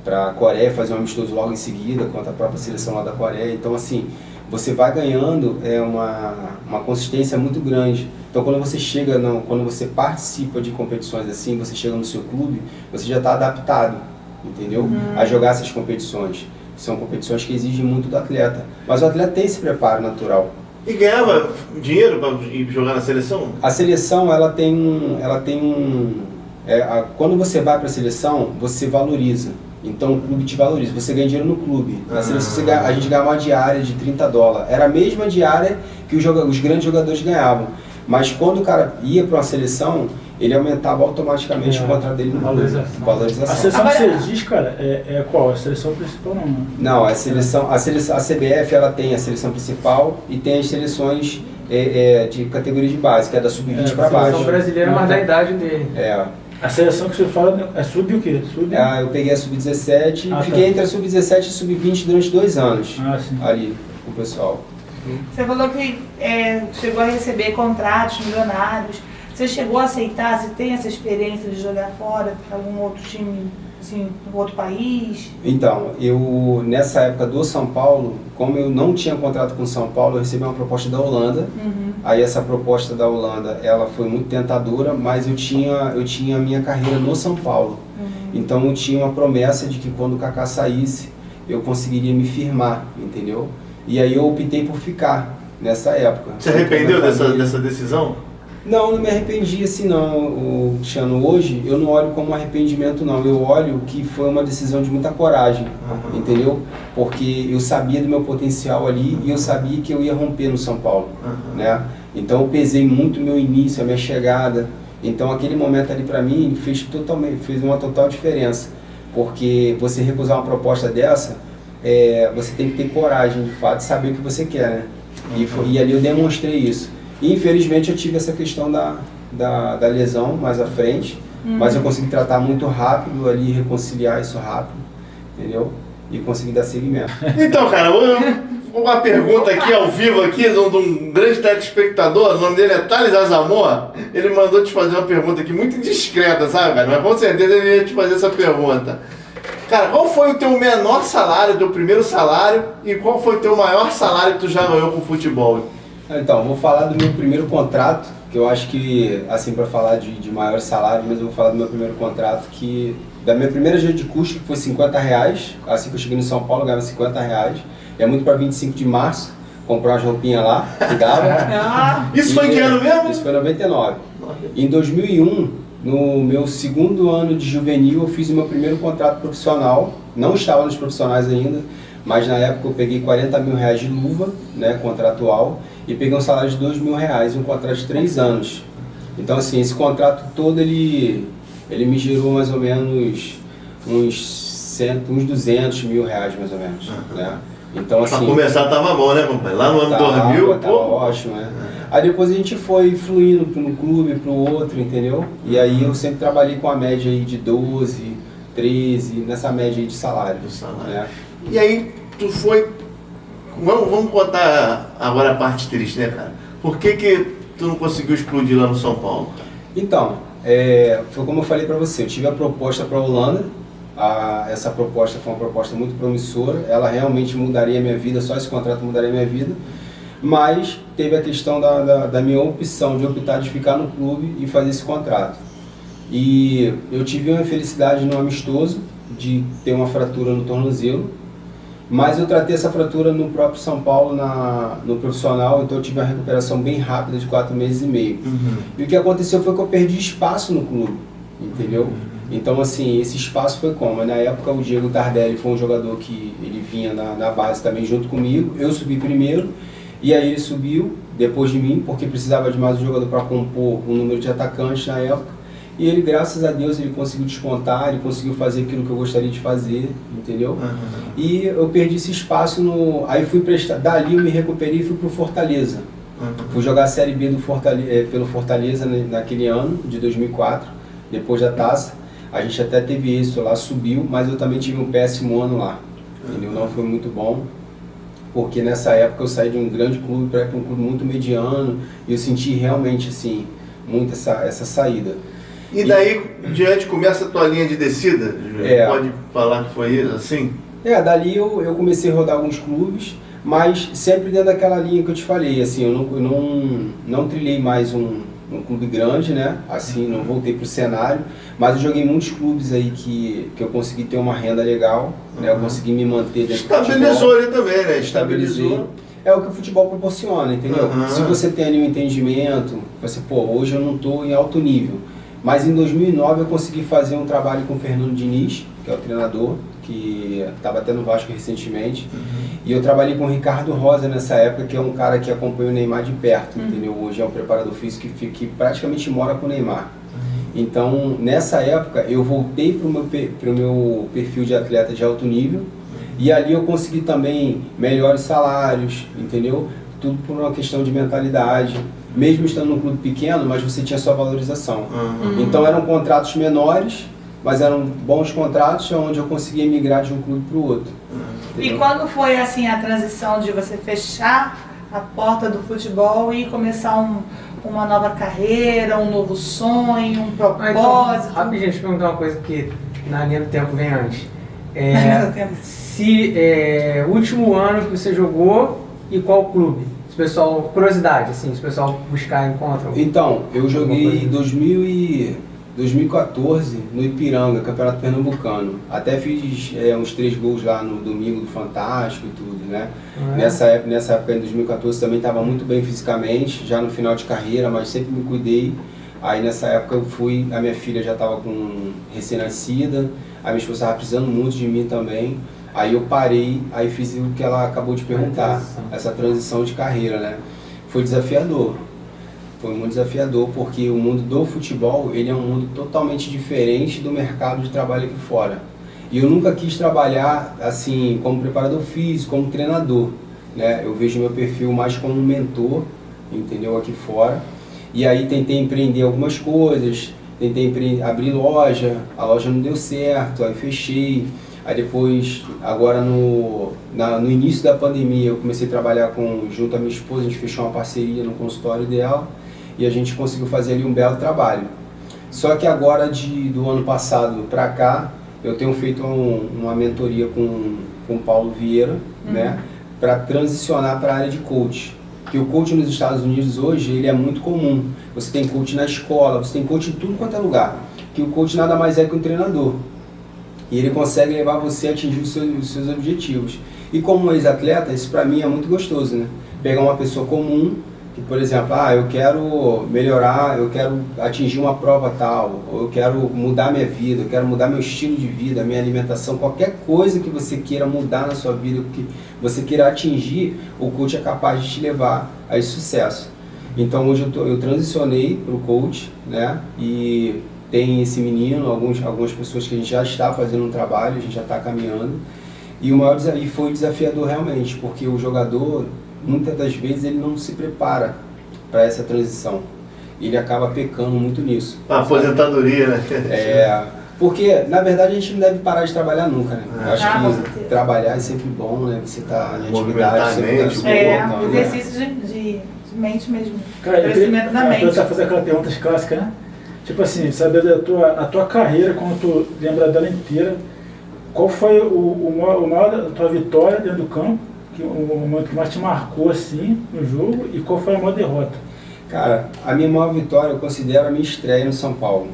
a Coreia fazer um amistoso logo em seguida contra a própria seleção lá da Coreia. Então assim, você vai ganhando uma consistência muito grande. Então quando você chega, quando você participa de competições assim, você chega no seu clube, você já está adaptado. entendeu? A jogar essas competições. São competições que exigem muito do atleta. Mas o atleta tem esse preparo natural. E ganhava dinheiro para ir jogar na seleção? A seleção, quando você vai para a seleção, você valoriza. Então o clube te valoriza, você ganha dinheiro no clube. Na seleção a gente ganhava uma diária de $30. Era a mesma diária que os grandes jogadores ganhavam. Mas quando o cara ia para uma seleção, ele aumentava automaticamente o contrato dele no valorização. A seleção que você diz, cara, é qual? A seleção principal não, né? Não, a CBF ela tem a seleção principal e tem as seleções de categoria de base, que é da sub-20 para A baixo. seleção brasileira, mas da idade dele. A seleção que você fala é sub o quê? Eu peguei a sub-17, fiquei entre a sub-17 e a sub-20 durante 2 anos ali com o pessoal. Você falou que chegou a receber contratos milionários. Você chegou a aceitar, você tem essa experiência de jogar fora para algum outro time, assim, em outro país? Então, eu nessa época do São Paulo, como eu não tinha contrato com o São Paulo, eu recebi uma proposta da Holanda. Aí essa proposta da Holanda, ela foi muito tentadora, mas eu tinha a minha carreira no São Paulo. Então eu tinha uma promessa de que quando o Kaká saísse, eu conseguiria me firmar, entendeu? E aí eu optei por ficar nessa época. Você arrependeu dessa decisão? Não me arrependi assim não, Cristiano. Hoje eu não olho como arrependimento não, eu olho que foi uma decisão de muita coragem, entendeu? Porque eu sabia do meu potencial ali e eu sabia que eu ia romper no São Paulo, né? Então eu pesei muito o meu início, a minha chegada. Então aquele momento ali para mim fez uma total diferença, porque você recusar uma proposta dessa, você tem que ter coragem de fato, saber o que você quer, né? E ali eu demonstrei isso. E, infelizmente eu tive essa questão da lesão mais à frente, mas eu consegui tratar muito rápido ali, reconciliar isso rápido, entendeu? E consegui dar seguimento. Então, cara, uma pergunta aqui ao vivo aqui de um grande telespectador, o nome dele é Thales Azamor. Ele mandou te fazer uma pergunta aqui muito indiscreta, sabe, cara? Mas com certeza ele ia te fazer essa pergunta. Cara, qual foi o teu menor salário, teu primeiro salário, e qual foi o teu maior salário que tu já ganhou com futebol? Então, vou falar do meu primeiro contrato, que eu acho que, assim, para falar de maior salário, mas eu vou falar do meu primeiro contrato, que da minha primeira dia de custo, que foi R$50, assim que eu cheguei no São Paulo, eu ganhava R$50, é muito para 25 de março, comprar umas roupinhas lá, que dava. Isso foi em que ano mesmo? Isso foi em 99. Em 2001, no meu segundo ano de juvenil, eu fiz o meu primeiro contrato profissional, não estava nos profissionais ainda, mas na época eu peguei R$40 mil de luva, né, contratual, e peguei um salário de R$2.000, um contrato de 3 anos. Então assim, esse contrato todo ele me gerou mais ou menos uns R$200 mil mais ou menos, né? Então assim... Pra começar tava bom, né, compadre? Lá no ano 2000, tava ótimo, né? Aí depois a gente foi fluindo para um clube, para o outro, entendeu? E aí eu sempre trabalhei com a média aí de 12, 13, nessa média aí de salário. Né? E aí tu foi... Vamos contar agora a parte triste, né, cara? Por que tu não conseguiu explodir lá no São Paulo? Então, foi como eu falei pra você, eu tive a proposta pra Holanda, essa proposta foi uma proposta muito promissora, ela realmente mudaria a minha vida, só esse contrato mudaria a minha vida, mas teve a questão da minha opção de optar de ficar no clube e fazer esse contrato. E eu tive uma infelicidade no amistoso, de ter uma fratura no tornozelo, mas eu tratei essa fratura no próprio São Paulo, no profissional, então eu tive uma recuperação bem rápida de 4 meses e meio. E o que aconteceu foi que eu perdi espaço no clube, entendeu? Então assim, esse espaço foi como? Na época o Diego Tardelli foi um jogador que ele vinha na base também junto comigo, eu subi primeiro, e aí ele subiu depois de mim, porque precisava de mais um jogador para compor um número de atacantes na época. E ele, graças a Deus, ele conseguiu despontar, ele conseguiu fazer aquilo que eu gostaria de fazer, entendeu? E eu perdi esse espaço aí fui prestar, dali eu me recuperei e fui pro Fortaleza. Fui jogar a Série B pelo Fortaleza naquele ano, de 2004, depois da taça. A gente até teve isso lá, subiu, mas eu também tive um péssimo ano lá, entendeu? Não foi muito bom, porque nessa época eu saí de um grande clube para um clube muito mediano, e eu senti realmente, assim, muito essa saída. E daí, diante, começa a tua linha de descida? Pode falar que foi assim? Dali eu comecei a rodar alguns clubes, mas sempre dentro daquela linha que eu te falei, assim, eu não trilhei mais um num clube grande, né? Assim, não voltei pro cenário, mas eu joguei em muitos clubes aí que eu consegui ter uma renda legal, né? Eu consegui me manter dentro do Estabilizou futebol. ali também, né? Estabilizei. É o que o futebol proporciona, entendeu? Se você tem ali um entendimento, você, pô, hoje eu não estou em alto nível. Mas em 2009 eu consegui fazer um trabalho com o Fernando Diniz, que é o treinador, que estava até no Vasco recentemente. E eu trabalhei com o Ricardo Rosa nessa época, que é um cara que acompanha o Neymar de perto, entendeu? Hoje é um preparador físico que praticamente mora com o Neymar. Então, nessa época, eu voltei para o meu perfil de atleta de alto nível. E ali eu consegui também melhores salários, entendeu? Tudo por uma questão de mentalidade. Mesmo estando num clube pequeno, mas você tinha sua valorização. Então eram contratos menores, mas eram bons contratos, onde eu conseguia migrar de um clube para o outro. E quando foi assim a transição de você fechar a porta do futebol e começar uma nova carreira, um novo sonho, um propósito? Então, rapidinho, deixa eu perguntar uma coisa que na linha do tempo vem antes. O último ano que você jogou e qual clube? Se o pessoal, curiosidade, assim, se o pessoal buscar, encontra. Então, eu joguei em 2014 no Ipiranga, Campeonato Pernambucano. Até fiz uns 3 gols lá no domingo do Fantástico e tudo, né? Nessa época, em 2014, também estava muito bem fisicamente, já no final de carreira, mas sempre me cuidei. Aí nessa época eu fui, a minha filha já estava com recém-nascida, a minha esposa estava precisando muito de mim também. Aí eu parei, aí fiz o que ela acabou de perguntar, essa transição de carreira, né? Foi desafiador, foi muito desafiador, porque o mundo do futebol, ele é um mundo totalmente diferente do mercado de trabalho aqui fora. E eu nunca quis trabalhar assim, como preparador físico, como treinador, né? Eu vejo meu perfil mais como um mentor, entendeu, aqui fora. E aí tentei empreender algumas coisas, tentei abrir loja, a loja não deu certo, aí fechei. Aí depois, agora no início da pandemia, eu comecei a trabalhar junto à minha esposa, a gente fechou uma parceria no consultório dela e a gente conseguiu fazer ali um belo trabalho. Só que agora, do ano passado para cá, eu tenho feito uma mentoria com o Paulo Vieira, né, para transicionar para a área de coach. Porque o coach nos Estados Unidos hoje, ele é muito comum. Você tem coach na escola, você tem coach em tudo quanto é lugar. Que o coach nada mais é que um treinador. E ele consegue levar você a atingir os seus objetivos. E como ex-atleta, isso para mim é muito gostoso, né? Pegar uma pessoa comum, que por exemplo, eu quero melhorar, eu quero atingir uma prova tal, ou eu quero mudar minha vida, eu quero mudar meu estilo de vida, minha alimentação, qualquer coisa que você queira mudar na sua vida, que você queira atingir, o coach é capaz de te levar a esse sucesso. Então hoje eu transicionei para o coach, né? E tem esse menino, algumas pessoas que a gente já está fazendo um trabalho, a gente já está caminhando. E o maior desafio foi desafiador realmente, porque o jogador, muitas das vezes, ele não se prepara para essa transição. Ele acaba pecando muito nisso. A aposentadoria, né? Porque, na verdade, a gente não deve parar de trabalhar nunca, né? Eu acho que certeza. trabalhar é sempre bom, né? Você tá em atividade, sempre tá se movimentando, né? Exercício de mente mesmo. Cara, Crescimento da mente. Eu fazer aquela pergunta clássica, né? Tipo assim, saber na tua carreira, quando tu lembra dela inteira, qual foi o maior da tua vitória dentro do campo, o momento que mais te marcou assim no jogo, e qual foi a maior derrota? Cara, a minha maior vitória eu considero a minha estreia no São Paulo.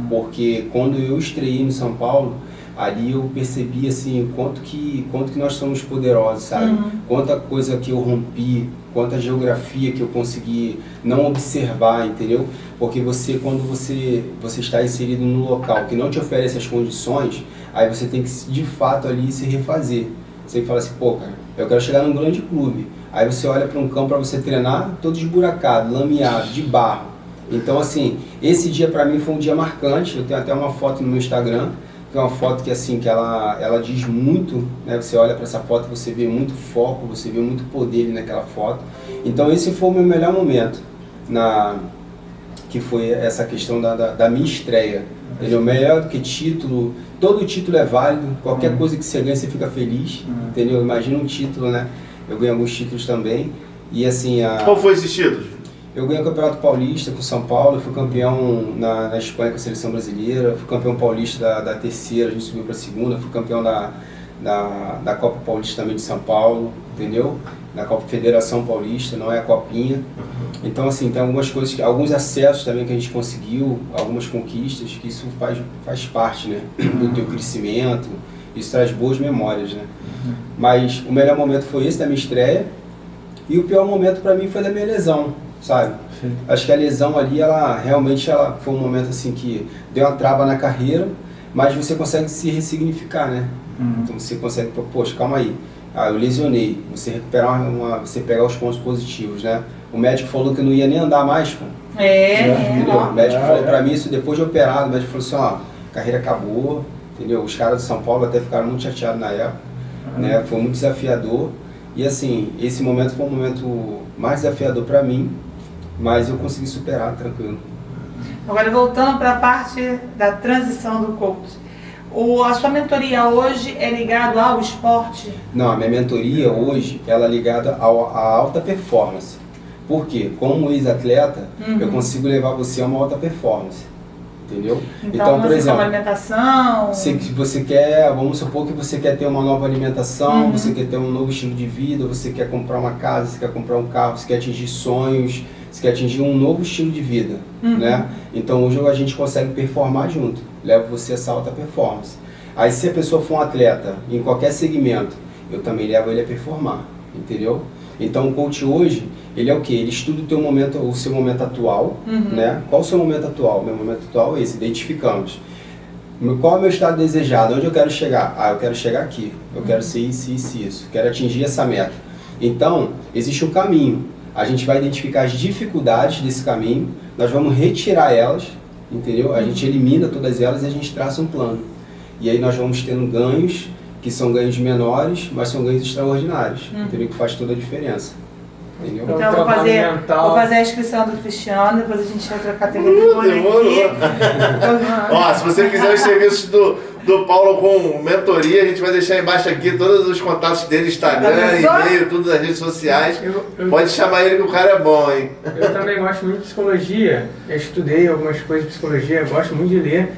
Porque quando eu estreiei no São Paulo, ali eu percebi assim, quanto que nós somos poderosos, sabe? Quanta coisa que eu rompi, quanta geografia que eu consegui não observar, entendeu? Porque quando você está inserido num local que não te oferece as condições, aí você tem que de fato ali se refazer. Você fala assim, pô, cara, eu quero chegar num grande clube. Aí você olha para um campo para você treinar, todo esburacado, lameado, de barro. Então assim, esse dia para mim foi um dia marcante. Eu tenho até uma foto no meu Instagram, que é uma foto que assim, que ela diz muito, né? Você olha para essa foto, você vê muito foco, você vê muito poder ali naquela foto. Então esse foi o meu melhor momento, que foi essa questão da minha estreia. Entendeu? Melhor do que título, todo título é válido, qualquer coisa que você ganha você fica feliz, entendeu? Imagina um título, né? Eu ganhei alguns títulos também, e assim... Qual foi esses títulos? Eu ganhei o Campeonato Paulista com o São Paulo, eu fui campeão na Espanha com a Seleção Brasileira, fui campeão paulista da terceira, a gente subiu para a segunda, fui campeão da Copa Paulista também de São Paulo, entendeu? Da Copa Federação Paulista, não é a Copinha. Então, assim, tem algumas coisas, alguns acessos também que a gente conseguiu, algumas conquistas, que isso faz parte, né, do teu crescimento, isso traz boas memórias, né. Mas o melhor momento foi esse da minha estreia, e o pior momento para mim foi da minha lesão, sabe? Sim. Acho que a lesão ali, ela foi um momento assim que deu uma trava na carreira, mas você consegue se ressignificar, né? Então você consegue, poxa, calma aí, eu lesionei, você recuperar você pegar os pontos positivos, né? O médico falou que eu não ia nem andar mais, pô. Entendeu? O médico falou pra mim isso depois de operado, o médico falou assim, ó, a carreira acabou, entendeu? Os caras de São Paulo até ficaram muito chateados na época, né? Foi muito desafiador. E assim, esse momento foi um momento mais desafiador pra mim, mas eu consegui superar tranquilo. Agora, voltando para a parte da transição do coach. A sua mentoria hoje é ligada ao esporte? Não, a minha mentoria hoje, ela é ligada à alta performance. Por quê? Como ex-atleta, eu consigo levar você a uma alta performance. Entendeu? Então por exemplo, uma alimentação... Se você quer, vamos supor que você quer ter uma nova alimentação, você quer ter um novo estilo de vida, você quer comprar uma casa, você quer comprar um carro, você quer atingir sonhos, você quer atingir um novo estilo de vida, né? Então hoje a gente consegue performar junto, leva você a essa alta performance. Aí se a pessoa for um atleta em qualquer segmento, eu também levo ele a performar, entendeu? Então o coach hoje, ele é o quê? Ele estuda o seu momento atual, né? Qual o seu momento atual? Meu momento atual é esse, identificamos. Qual é o meu estado desejado? Onde eu quero chegar? Eu quero chegar aqui, eu quero ser isso, quero atingir essa meta. Então, existe um caminho. A gente vai identificar as dificuldades desse caminho, nós vamos retirar elas, entendeu? A gente elimina todas elas e a gente traça um plano. E aí nós vamos tendo ganhos, que são ganhos menores, mas são ganhos extraordinários, entendeu? Que faz toda a diferença, entendeu? Então eu vou fazer a inscrição do Cristiano, depois a gente vai trocar telefone aqui. Ó, se você quiser os serviços do Paulo com mentoria, a gente vai deixar embaixo aqui todos os contatos dele, Instagram, e-mail, tudo nas redes sociais. Pode chamar ele que o cara é bom, hein? Eu também gosto muito de psicologia, eu estudei algumas coisas de psicologia, gosto muito de ler.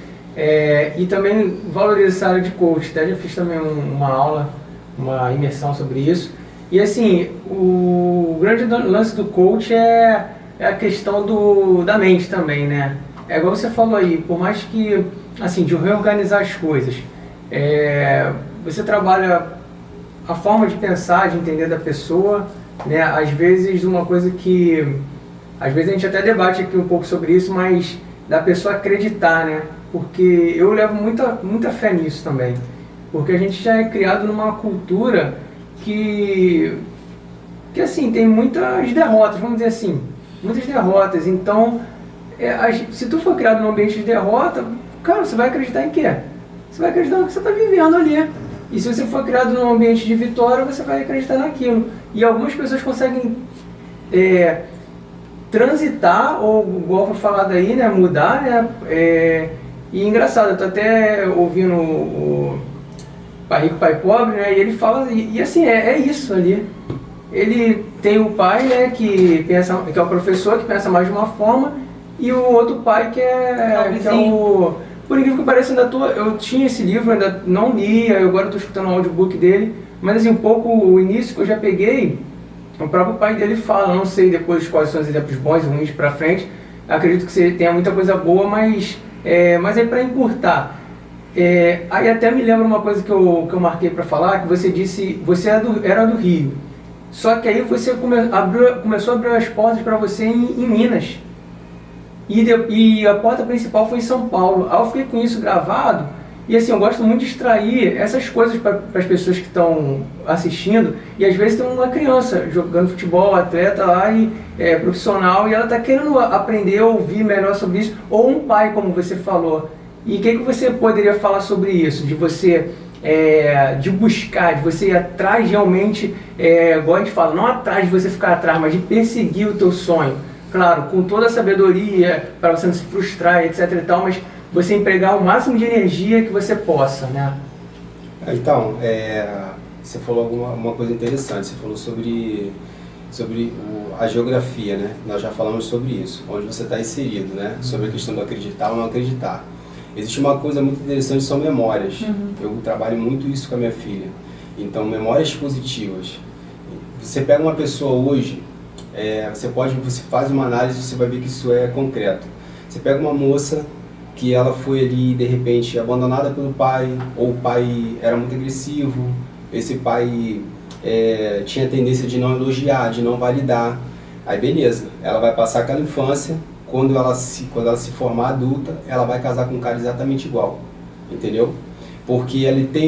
E também valorizo essa área de coach, até já fiz também uma aula, uma imersão sobre isso. E assim, o grande lance do coach é a questão da mente também, né? É igual você falou aí, por mais que, assim, de reorganizar as coisas, você trabalha a forma de pensar, de entender da pessoa, né? Às vezes uma coisa que, às vezes a gente até debate aqui um pouco sobre isso, mas da pessoa acreditar, né? Porque eu levo muita fé nisso também, porque a gente já é criado numa cultura que assim, tem muitas derrotas, vamos dizer assim, muitas derrotas. Então, se tu for criado num ambiente de derrota, cara, você vai acreditar em quê? Você vai acreditar no que você está vivendo ali. E se você for criado num ambiente de vitória, você vai acreditar naquilo. E algumas pessoas conseguem transitar, ou igual foi falado aí, né, mudar, né? E engraçado, eu tô até ouvindo o Pai Rico, Pai Pobre, né? E ele fala, e assim, é isso ali. Ele tem o pai, né, que é o professor, que pensa mais de uma forma, e o outro pai que é o... Por incrível que pareça, eu tinha esse livro, ainda não li, agora estou escutando o audiobook dele, mas assim, um pouco o início que eu já peguei, o próprio pai dele fala, não sei depois quais são os exemplos bons e ruins pra frente, acredito que você tenha muita coisa boa, mas aí para encurtar, aí até me lembra uma coisa que eu marquei para falar, que você disse, você era do Rio, só que aí você começou a abrir as portas para você em Minas, e a porta principal foi em São Paulo. Aí eu fiquei com isso gravado, e assim, eu gosto muito de extrair essas coisas para as pessoas que estão assistindo, e às vezes tem uma criança jogando futebol, atleta lá, e profissional, e ela está querendo aprender, ouvir melhor sobre isso, ou um pai, como você falou. E o que você poderia falar sobre isso? De você, de buscar, de você ir atrás realmente, igual a gente fala, não atrás de você ficar atrás, mas de perseguir o teu sonho. Claro, com toda a sabedoria, para você não se frustrar, etc e tal, mas você empregar o máximo de energia que você possa, né? Então, você falou uma coisa interessante, você falou sobre a geografia, né? Nós já falamos sobre isso, onde você está inserido, né? Sobre a questão do acreditar ou não acreditar. Existe uma coisa muito interessante, são memórias. Eu trabalho muito isso com a minha filha. Então, memórias positivas. Você pega uma pessoa hoje, você faz uma análise e você vai ver que isso é concreto. Você pega uma moça que ela foi ali, de repente, abandonada pelo pai, ou o pai era muito agressivo, esse pai tinha tendência de não elogiar, de não validar. Aí beleza, ela vai passar aquela infância, quando ela se formar adulta, ela vai casar com um cara exatamente igual, entendeu? Porque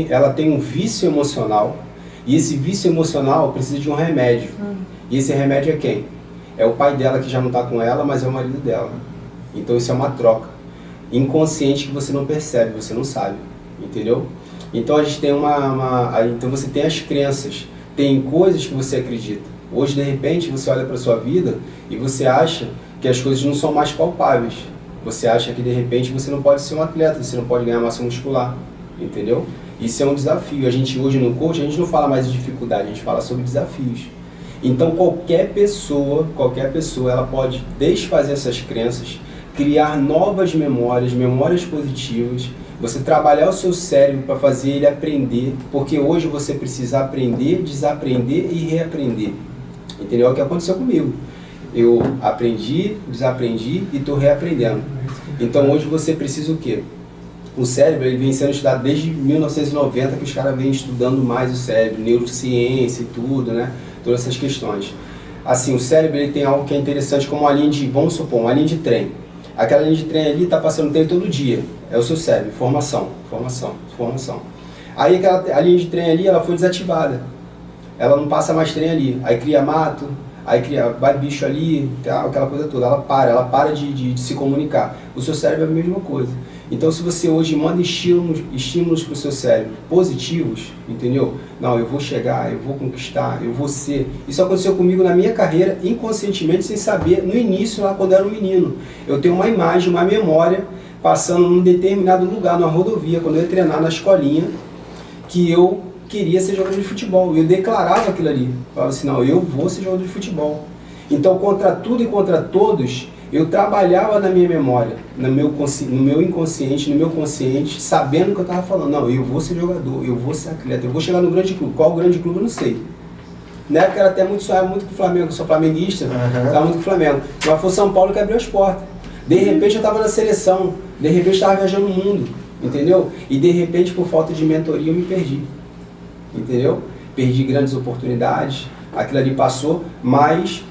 ela tem um vício emocional, e esse vício emocional precisa de um remédio. E esse remédio é quem? É o pai dela que já não está com ela, mas é o marido dela. Então isso é uma troca inconsciente que você não percebe, você não sabe, entendeu? Então a gente tem então você tem as crenças, tem coisas que você acredita. Hoje, de repente, você olha para a sua vida e você acha que as coisas não são mais palpáveis. Você acha que, de repente, você não pode ser um atleta, você não pode ganhar massa muscular, entendeu? Isso é um desafio. A gente hoje no coach, a gente não fala mais de dificuldade, a gente fala sobre desafios. Então qualquer pessoa, ela pode desfazer essas crenças, criar novas memórias positivas, você trabalhar o seu cérebro para fazer ele aprender, porque hoje você precisa aprender, desaprender e reaprender. Entendeu? É o que aconteceu comigo. Eu aprendi, desaprendi e estou reaprendendo. Então hoje você precisa o quê? O cérebro ele vem sendo estudado desde 1990, que os caras vêm estudando mais o cérebro, neurociência e tudo, né? Todas essas questões. Assim, o cérebro ele tem algo que é interessante, como uma linha de, vamos supor, uma linha de trem. Aquela linha de trem ali está passando trem todo dia. É o seu cérebro, formação. Aí a linha de trem ali, ela foi desativada. Ela não passa mais trem ali. Aí cria mato, vai bicho ali, aquela coisa toda. Ela para de se comunicar. O seu cérebro é a mesma coisa. Então, se você hoje manda estímulos para o seu cérebro positivos, entendeu? Não, eu vou chegar, eu vou conquistar, eu vou ser. Isso aconteceu comigo na minha carreira, inconscientemente, sem saber, no início, lá quando eu era um menino. Eu tenho uma imagem, uma memória, passando num determinado lugar, numa rodovia, quando eu ia treinar na escolinha, que eu queria ser jogador de futebol. Eu declarava aquilo ali. Falava assim, não, eu vou ser jogador de futebol. Então, contra tudo e contra todos, eu trabalhava na minha memória, no meu inconsciente, no meu consciente, sabendo o que eu estava falando. Não, eu vou ser jogador, eu vou ser atleta, eu vou chegar no grande clube. Qual grande clube eu não sei. Na época era até sonhava muito com o Flamengo, eu sou flamenguista, estava muito com o Flamengo. Mas foi São Paulo que abriu as portas. De repente eu estava na seleção, de repente eu estava viajando o mundo, entendeu? E de repente por falta de mentoria eu me perdi, entendeu? Perdi grandes oportunidades, aquilo ali passou, mas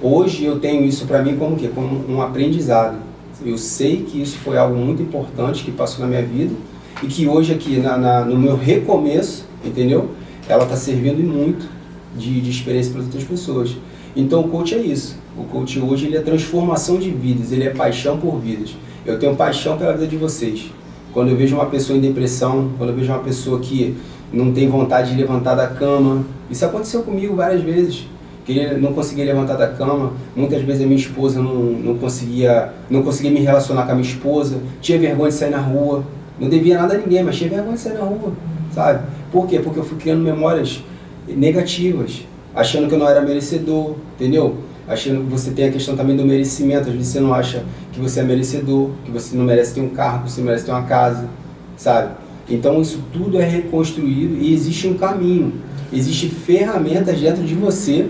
hoje eu tenho isso para mim como o quê? Como um aprendizado. Eu sei que isso foi algo muito importante que passou na minha vida e que hoje aqui no meu recomeço, entendeu? Ela está servindo muito de experiência para outras pessoas. Então o coach é isso. O coach hoje ele é transformação de vidas, ele é paixão por vidas. Eu tenho paixão pela vida de vocês. Quando eu vejo uma pessoa em depressão, quando eu vejo uma pessoa que não tem vontade de levantar da cama, isso aconteceu comigo várias vezes. Que ele não conseguia levantar da cama, muitas vezes a minha esposa não conseguia me relacionar com a minha esposa, tinha vergonha de sair na rua, não devia nada a ninguém, mas tinha vergonha de sair na rua, sabe? Por quê? Porque eu fui criando memórias negativas, achando que eu não era merecedor, entendeu? Achando que você tem a questão também do merecimento, às vezes você não acha que você é merecedor, que você não merece ter um carro, que você merece ter uma casa, sabe? Então isso tudo é reconstruído e existe um caminho, existem ferramentas dentro de você,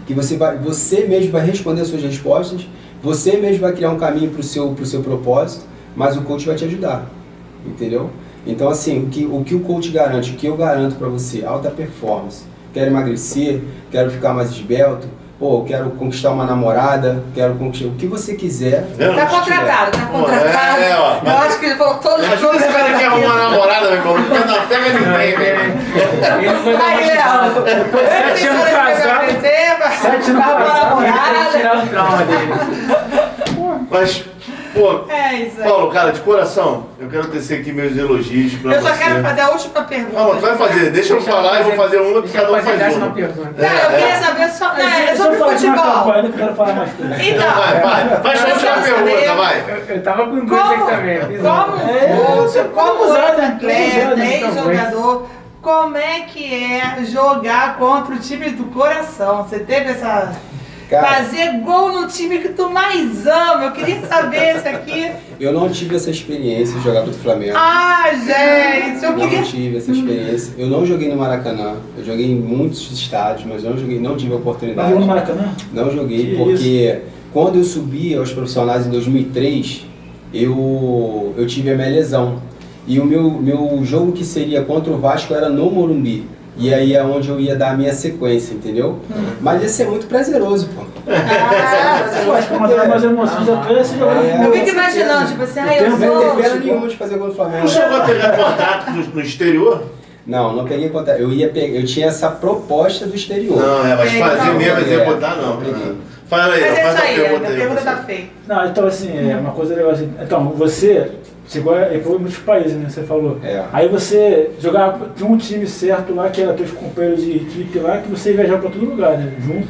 que você mesmo vai responder as suas respostas, você mesmo vai criar um caminho para o seu propósito, mas o coach vai te ajudar, entendeu? Então assim, o que o coach garante, o que eu garanto para você, alta performance, quero emagrecer, quero ficar mais esbelto, pô, quero conquistar uma namorada, quero conquistar o que você quiser. Tá contratado. Ó, eu acho que ele falou todos os coisas. Esse cara quer arrumar uma namorada, meu irmão, não pega ninguém, velho. Aí, Léo, 7 anos casado, 7 anos casado, tirar o trauma dele. Mas, pô, isso aí. Paulo, cara, de coração, eu quero tecer aqui meus elogios pra você. Eu só quero fazer a última pergunta. Não, tu vai fazer, deixa eu falar e vou fazer uma que cada um faz uma. Não, eu queria saber sobre futebol. Eu quero falar mais coisa. Então, Faz a última pergunta, vai. Eu tava com dois aqui também. Como atleta, ex-jogador, como é que é jogar contra o time do coração? Você teve Cara, fazer gol no time que tu mais ama. Eu queria saber isso aqui. eu não tive essa experiência de jogar contra o Flamengo. Ah, gente, eu queria... Não tive essa experiência. Eu não joguei no Maracanã. Eu joguei em muitos estádios, mas não tive a Mas oportunidade. jogou no Maracanã? Não joguei Que porque quando eu subi aos profissionais em 2003, eu tive a minha lesão. E o meu jogo que seria contra o Vasco era no Morumbi. E aí é onde eu ia dar a minha sequência, entendeu? Mas ia ser muito prazeroso, pô. Eu acho que uma das mais emoções da tua é esse jogo. Eu fico imaginando, tipo assim, eu Não sou... tem pena nenhuma de fazer gol do Flamengo. Não chegou a pegar contato no exterior? Não peguei contato. Eu tinha essa proposta do exterior. Não, mas fazer não. mesmo, executar não. Não peguei. Fala aí, Mas é faz isso a aí, pergunta a aí. pergunta você. tá feita. Não, então assim, é uma coisa legal assim. Então, você chegou a ir para muitos países, né? Você falou. É. Aí você jogava, tinha um time certo lá, que era teus companheiros de equipe lá, que você viajava para todo lugar, né? Junto.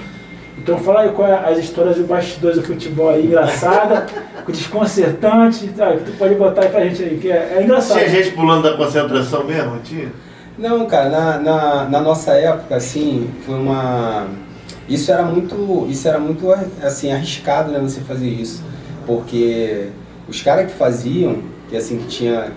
Então fala aí qual é as histórias e bastidores do futebol aí, engraçada, desconcertante, sabe? Que tu pode botar aí pra gente aí, que é engraçado. Tinha gente pulando da concentração mesmo, tinha? Não, cara, na nossa época, assim, foi uma... Isso era muito assim, arriscado, né, você fazer isso. Porque os caras que faziam,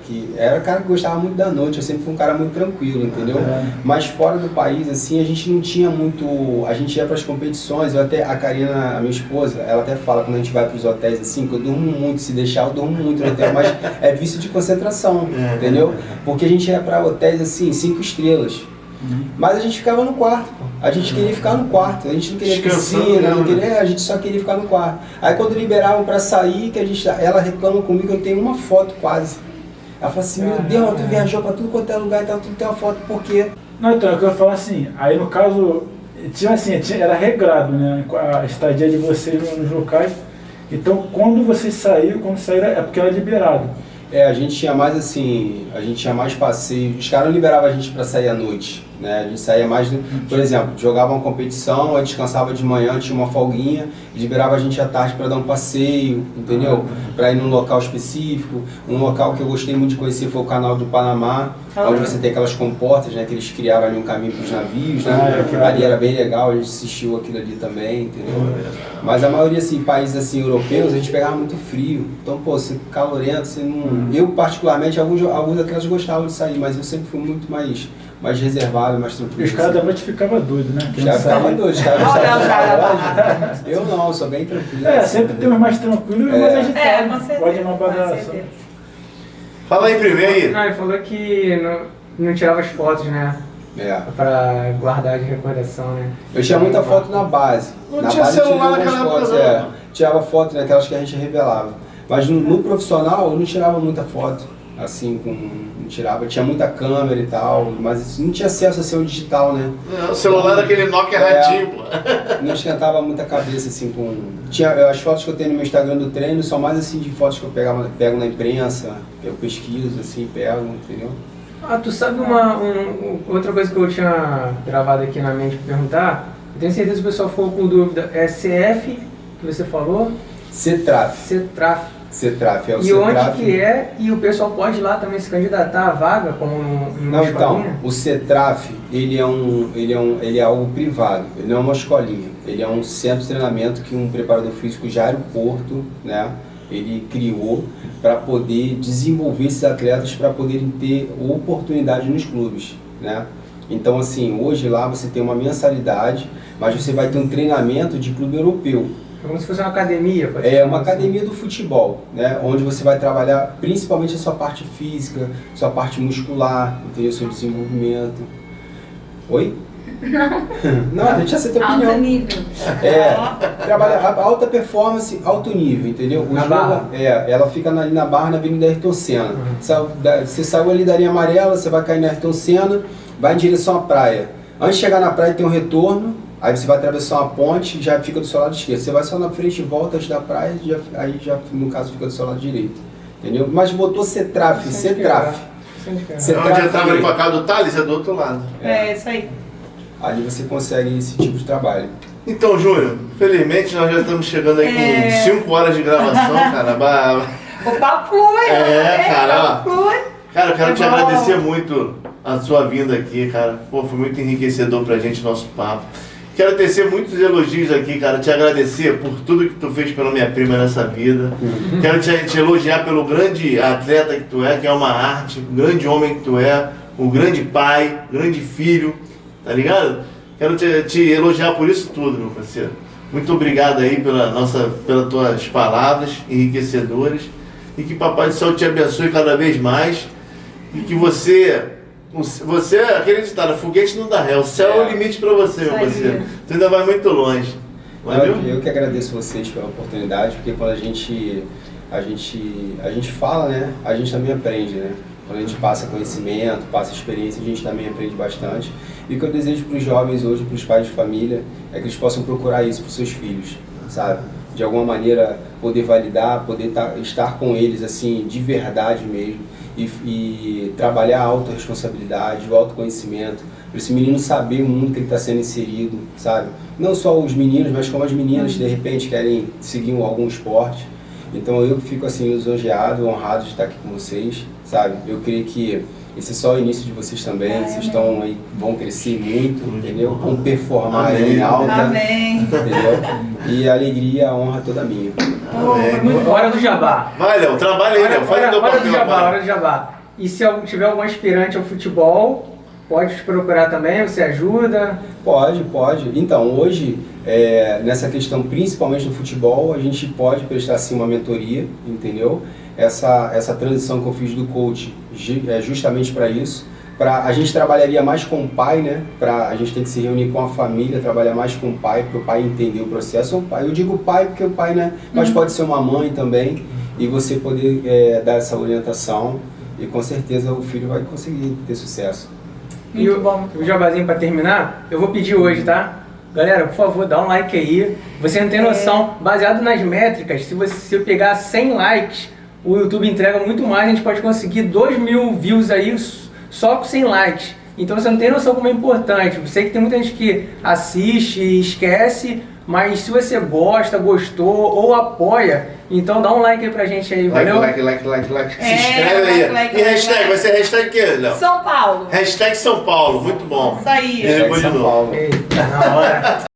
que era cara que gostava muito da noite, eu sempre fui um cara muito tranquilo, entendeu? Mas fora do país, assim, a gente não tinha muito... A gente ia para as competições, a Karina, a minha esposa, ela até fala quando a gente vai para os hotéis, assim, que eu durmo muito, se deixar eu durmo muito no hotel, mas é vício de concentração, entendeu? Porque a gente ia para hotéis, assim, 5 estrelas. Mas a gente ficava no quarto, pô. A gente queria ficar no quarto, a gente não queria piscina, não queria, a gente só queria ficar no quarto. Aí quando liberavam pra sair, ela reclama comigo que eu tenho uma foto quase. Ela fala assim, meu Deus, tu viajou pra tudo quanto é lugar e tal, tu tem uma foto, por quê? Não, então, é o que eu falo assim, aí no caso, era regrado, né, a estadia de vocês nos locais. Então quando saíram, é porque era liberado. A gente tinha mais assim, passeio, os caras não liberavam a gente pra sair à noite, né? A gente saía mais, por exemplo, jogava uma competição, aí descansava de manhã, tinha uma folguinha, e liberava a gente à tarde para dar um passeio, entendeu? Para ir num local específico. Um local que eu gostei muito de conhecer foi o Canal do Panamá, onde você tem aquelas comportas, né? Que eles criaram ali um caminho para os navios, né? Ali era bem legal, a gente assistiu aquilo ali também, entendeu? Mas a maioria, assim, países assim, europeus, a gente pegava muito frio. Então, pô, você calorento, você não... Eu, particularmente, alguns atletas gostavam de sair, mas eu sempre fui muito mais reservado, mais tranquilo. E os caras da noite ficavam doidos, né? Os caras ficavam doidos, os caras gostavam de falar. Eu não, eu sou bem tranquilo. Sempre tem uns mais tranquilos e uns mais agitados. Com certeza. Pode não Com badalação. certeza. Fala aí primeiro aí. Não, ele falou que não tirava as fotos, né? Pra guardar de recordação, né? Eu tinha muita foto na base. Não Na tinha base eu celular tirei naquela algumas época, fotos, não. Tirava foto naquelas que a gente revelava. Mas no profissional eu não tirava muita foto. Assim, não tirava. Tinha muita câmera e tal, mas não tinha acesso a ser o digital, né? O celular daquele Nokia ratinho, pô. Não esquentava muita cabeça, assim, com... As fotos que eu tenho no meu Instagram do treino são mais, assim, de fotos que eu pego na imprensa, que eu pesquiso, assim, pego, entendeu? Tu sabe outra coisa que eu tinha gravado aqui na mente pra perguntar? Eu tenho certeza que o pessoal ficou com dúvida. É CF, que você falou? CETRAF. CETRAF. É o E onde CETRAF. que é? E o pessoal pode ir lá também se candidatar à vaga, como numa Não, então, escolinha? o CETRAF, ele é algo privado, ele não é uma escolinha, ele é um centro de treinamento que um preparador físico de aeroporto, né, ele criou para poder desenvolver esses atletas para poderem ter oportunidade nos clubes, né. Então, assim, hoje lá você tem uma mensalidade, mas você vai ter um treinamento de clube europeu. É como se fosse uma academia. É uma academia do futebol, né? Onde você vai trabalhar principalmente a sua parte física, sua parte muscular, entendeu? Seu desenvolvimento. Oi? Não, deixa essa tua opinião. Alto nível. Trabalha alta performance, alto nível, entendeu? Na Barra. Ela fica ali na Barra, na Avenida Ayrton Senna. Você saiu ali da linha amarela, você vai cair na Ayrton Senna, vai em direção à praia. Antes de chegar na praia tem um retorno. Aí você vai atravessar uma ponte e já fica do seu lado esquerdo. Você vai só na frente e volta antes da praia, aí já no caso fica do seu lado direito. Entendeu? Mas botou CETRAF. Onde eu tava ali com a cara do Thales, é do outro lado. É isso aí. Ali você consegue esse tipo de trabalho. Então, Júnior, felizmente nós já estamos chegando aí com 5 horas de gravação, cara. O papo flui, cara, o papo flui. Cara, eu quero te bom. agradecer muito a sua vinda aqui, cara. Pô, foi muito enriquecedor pra gente nosso papo. Quero tecer muitos elogios aqui, cara. Te agradecer por tudo que tu fez pela minha prima nessa vida. Quero te elogiar pelo grande atleta que tu é, que é uma arte, o grande homem que tu é, o grande pai, grande filho, tá ligado? Quero te elogiar por isso tudo, meu parceiro. Muito obrigado aí pelas tuas palavras enriquecedoras. E que Papai do Céu te abençoe cada vez mais. E que você aquele ditado, foguete não dá ré, o céu é o limite pra você, meu parceiro. Tu ainda vai muito longe. Valeu? Eu que agradeço vocês pela oportunidade, porque quando a gente fala, né, a gente também aprende, né? Quando a gente passa conhecimento, passa experiência, a gente também aprende bastante. E o que eu desejo para os jovens hoje, para os pais de família, é que eles possam procurar isso para os seus filhos, sabe? De alguma maneira poder validar, poder estar com eles assim, de verdade mesmo. E trabalhar a autorresponsabilidade, o autoconhecimento, para esse menino saber o mundo que ele está sendo inserido, sabe? Não só os meninos, mas como as meninas de repente querem seguir algum esporte. Então eu fico assim lisonjeado, honrado de estar aqui com vocês, sabe? Eu creio que esse é só o início de vocês também, vocês estão aí, vão crescer muito, entendeu? Vão performar aí em alta, Amém. entendeu? E a alegria, a honra toda minha. Hora do jabá. Vai, Léo, trabalha aí, Léo. Faz o teu Hora do papel jabá, agora. hora do jabá. E se tiver algum aspirante ao futebol, pode te procurar também, você ajuda? Pode. Então, hoje, nessa questão, principalmente no futebol, a gente pode prestar sim uma mentoria, entendeu? Essa transição que eu fiz do coach é justamente para isso. A gente trabalharia mais com o pai, né? A gente tem que se reunir com a família, trabalhar mais com o pai, para o pai entender o processo. Eu digo pai porque o pai, né? Mas pode ser uma mãe também, e você poder dar essa orientação, e com certeza o filho vai conseguir ter sucesso. Muito bom. O jabazinho para terminar, eu vou pedir hoje, tá? Galera, por favor, dá um like aí. Você não tem noção, baseado nas métricas, se eu pegar 100 likes, o YouTube entrega muito mais, a gente pode conseguir 2.000 views aí só com 100 likes. Então você não tem noção como é importante. Eu sei que tem muita gente que assiste e esquece, mas se você gostou ou apoia, então dá um like aí pra gente aí, valeu? Like. Se inscreve aí. like, E hashtag, vai ser hashtag o quê, Léo? São Paulo. Hashtag São Paulo, muito bom. Isso aí. E depois de São novo. Paulo. Eita, na hora.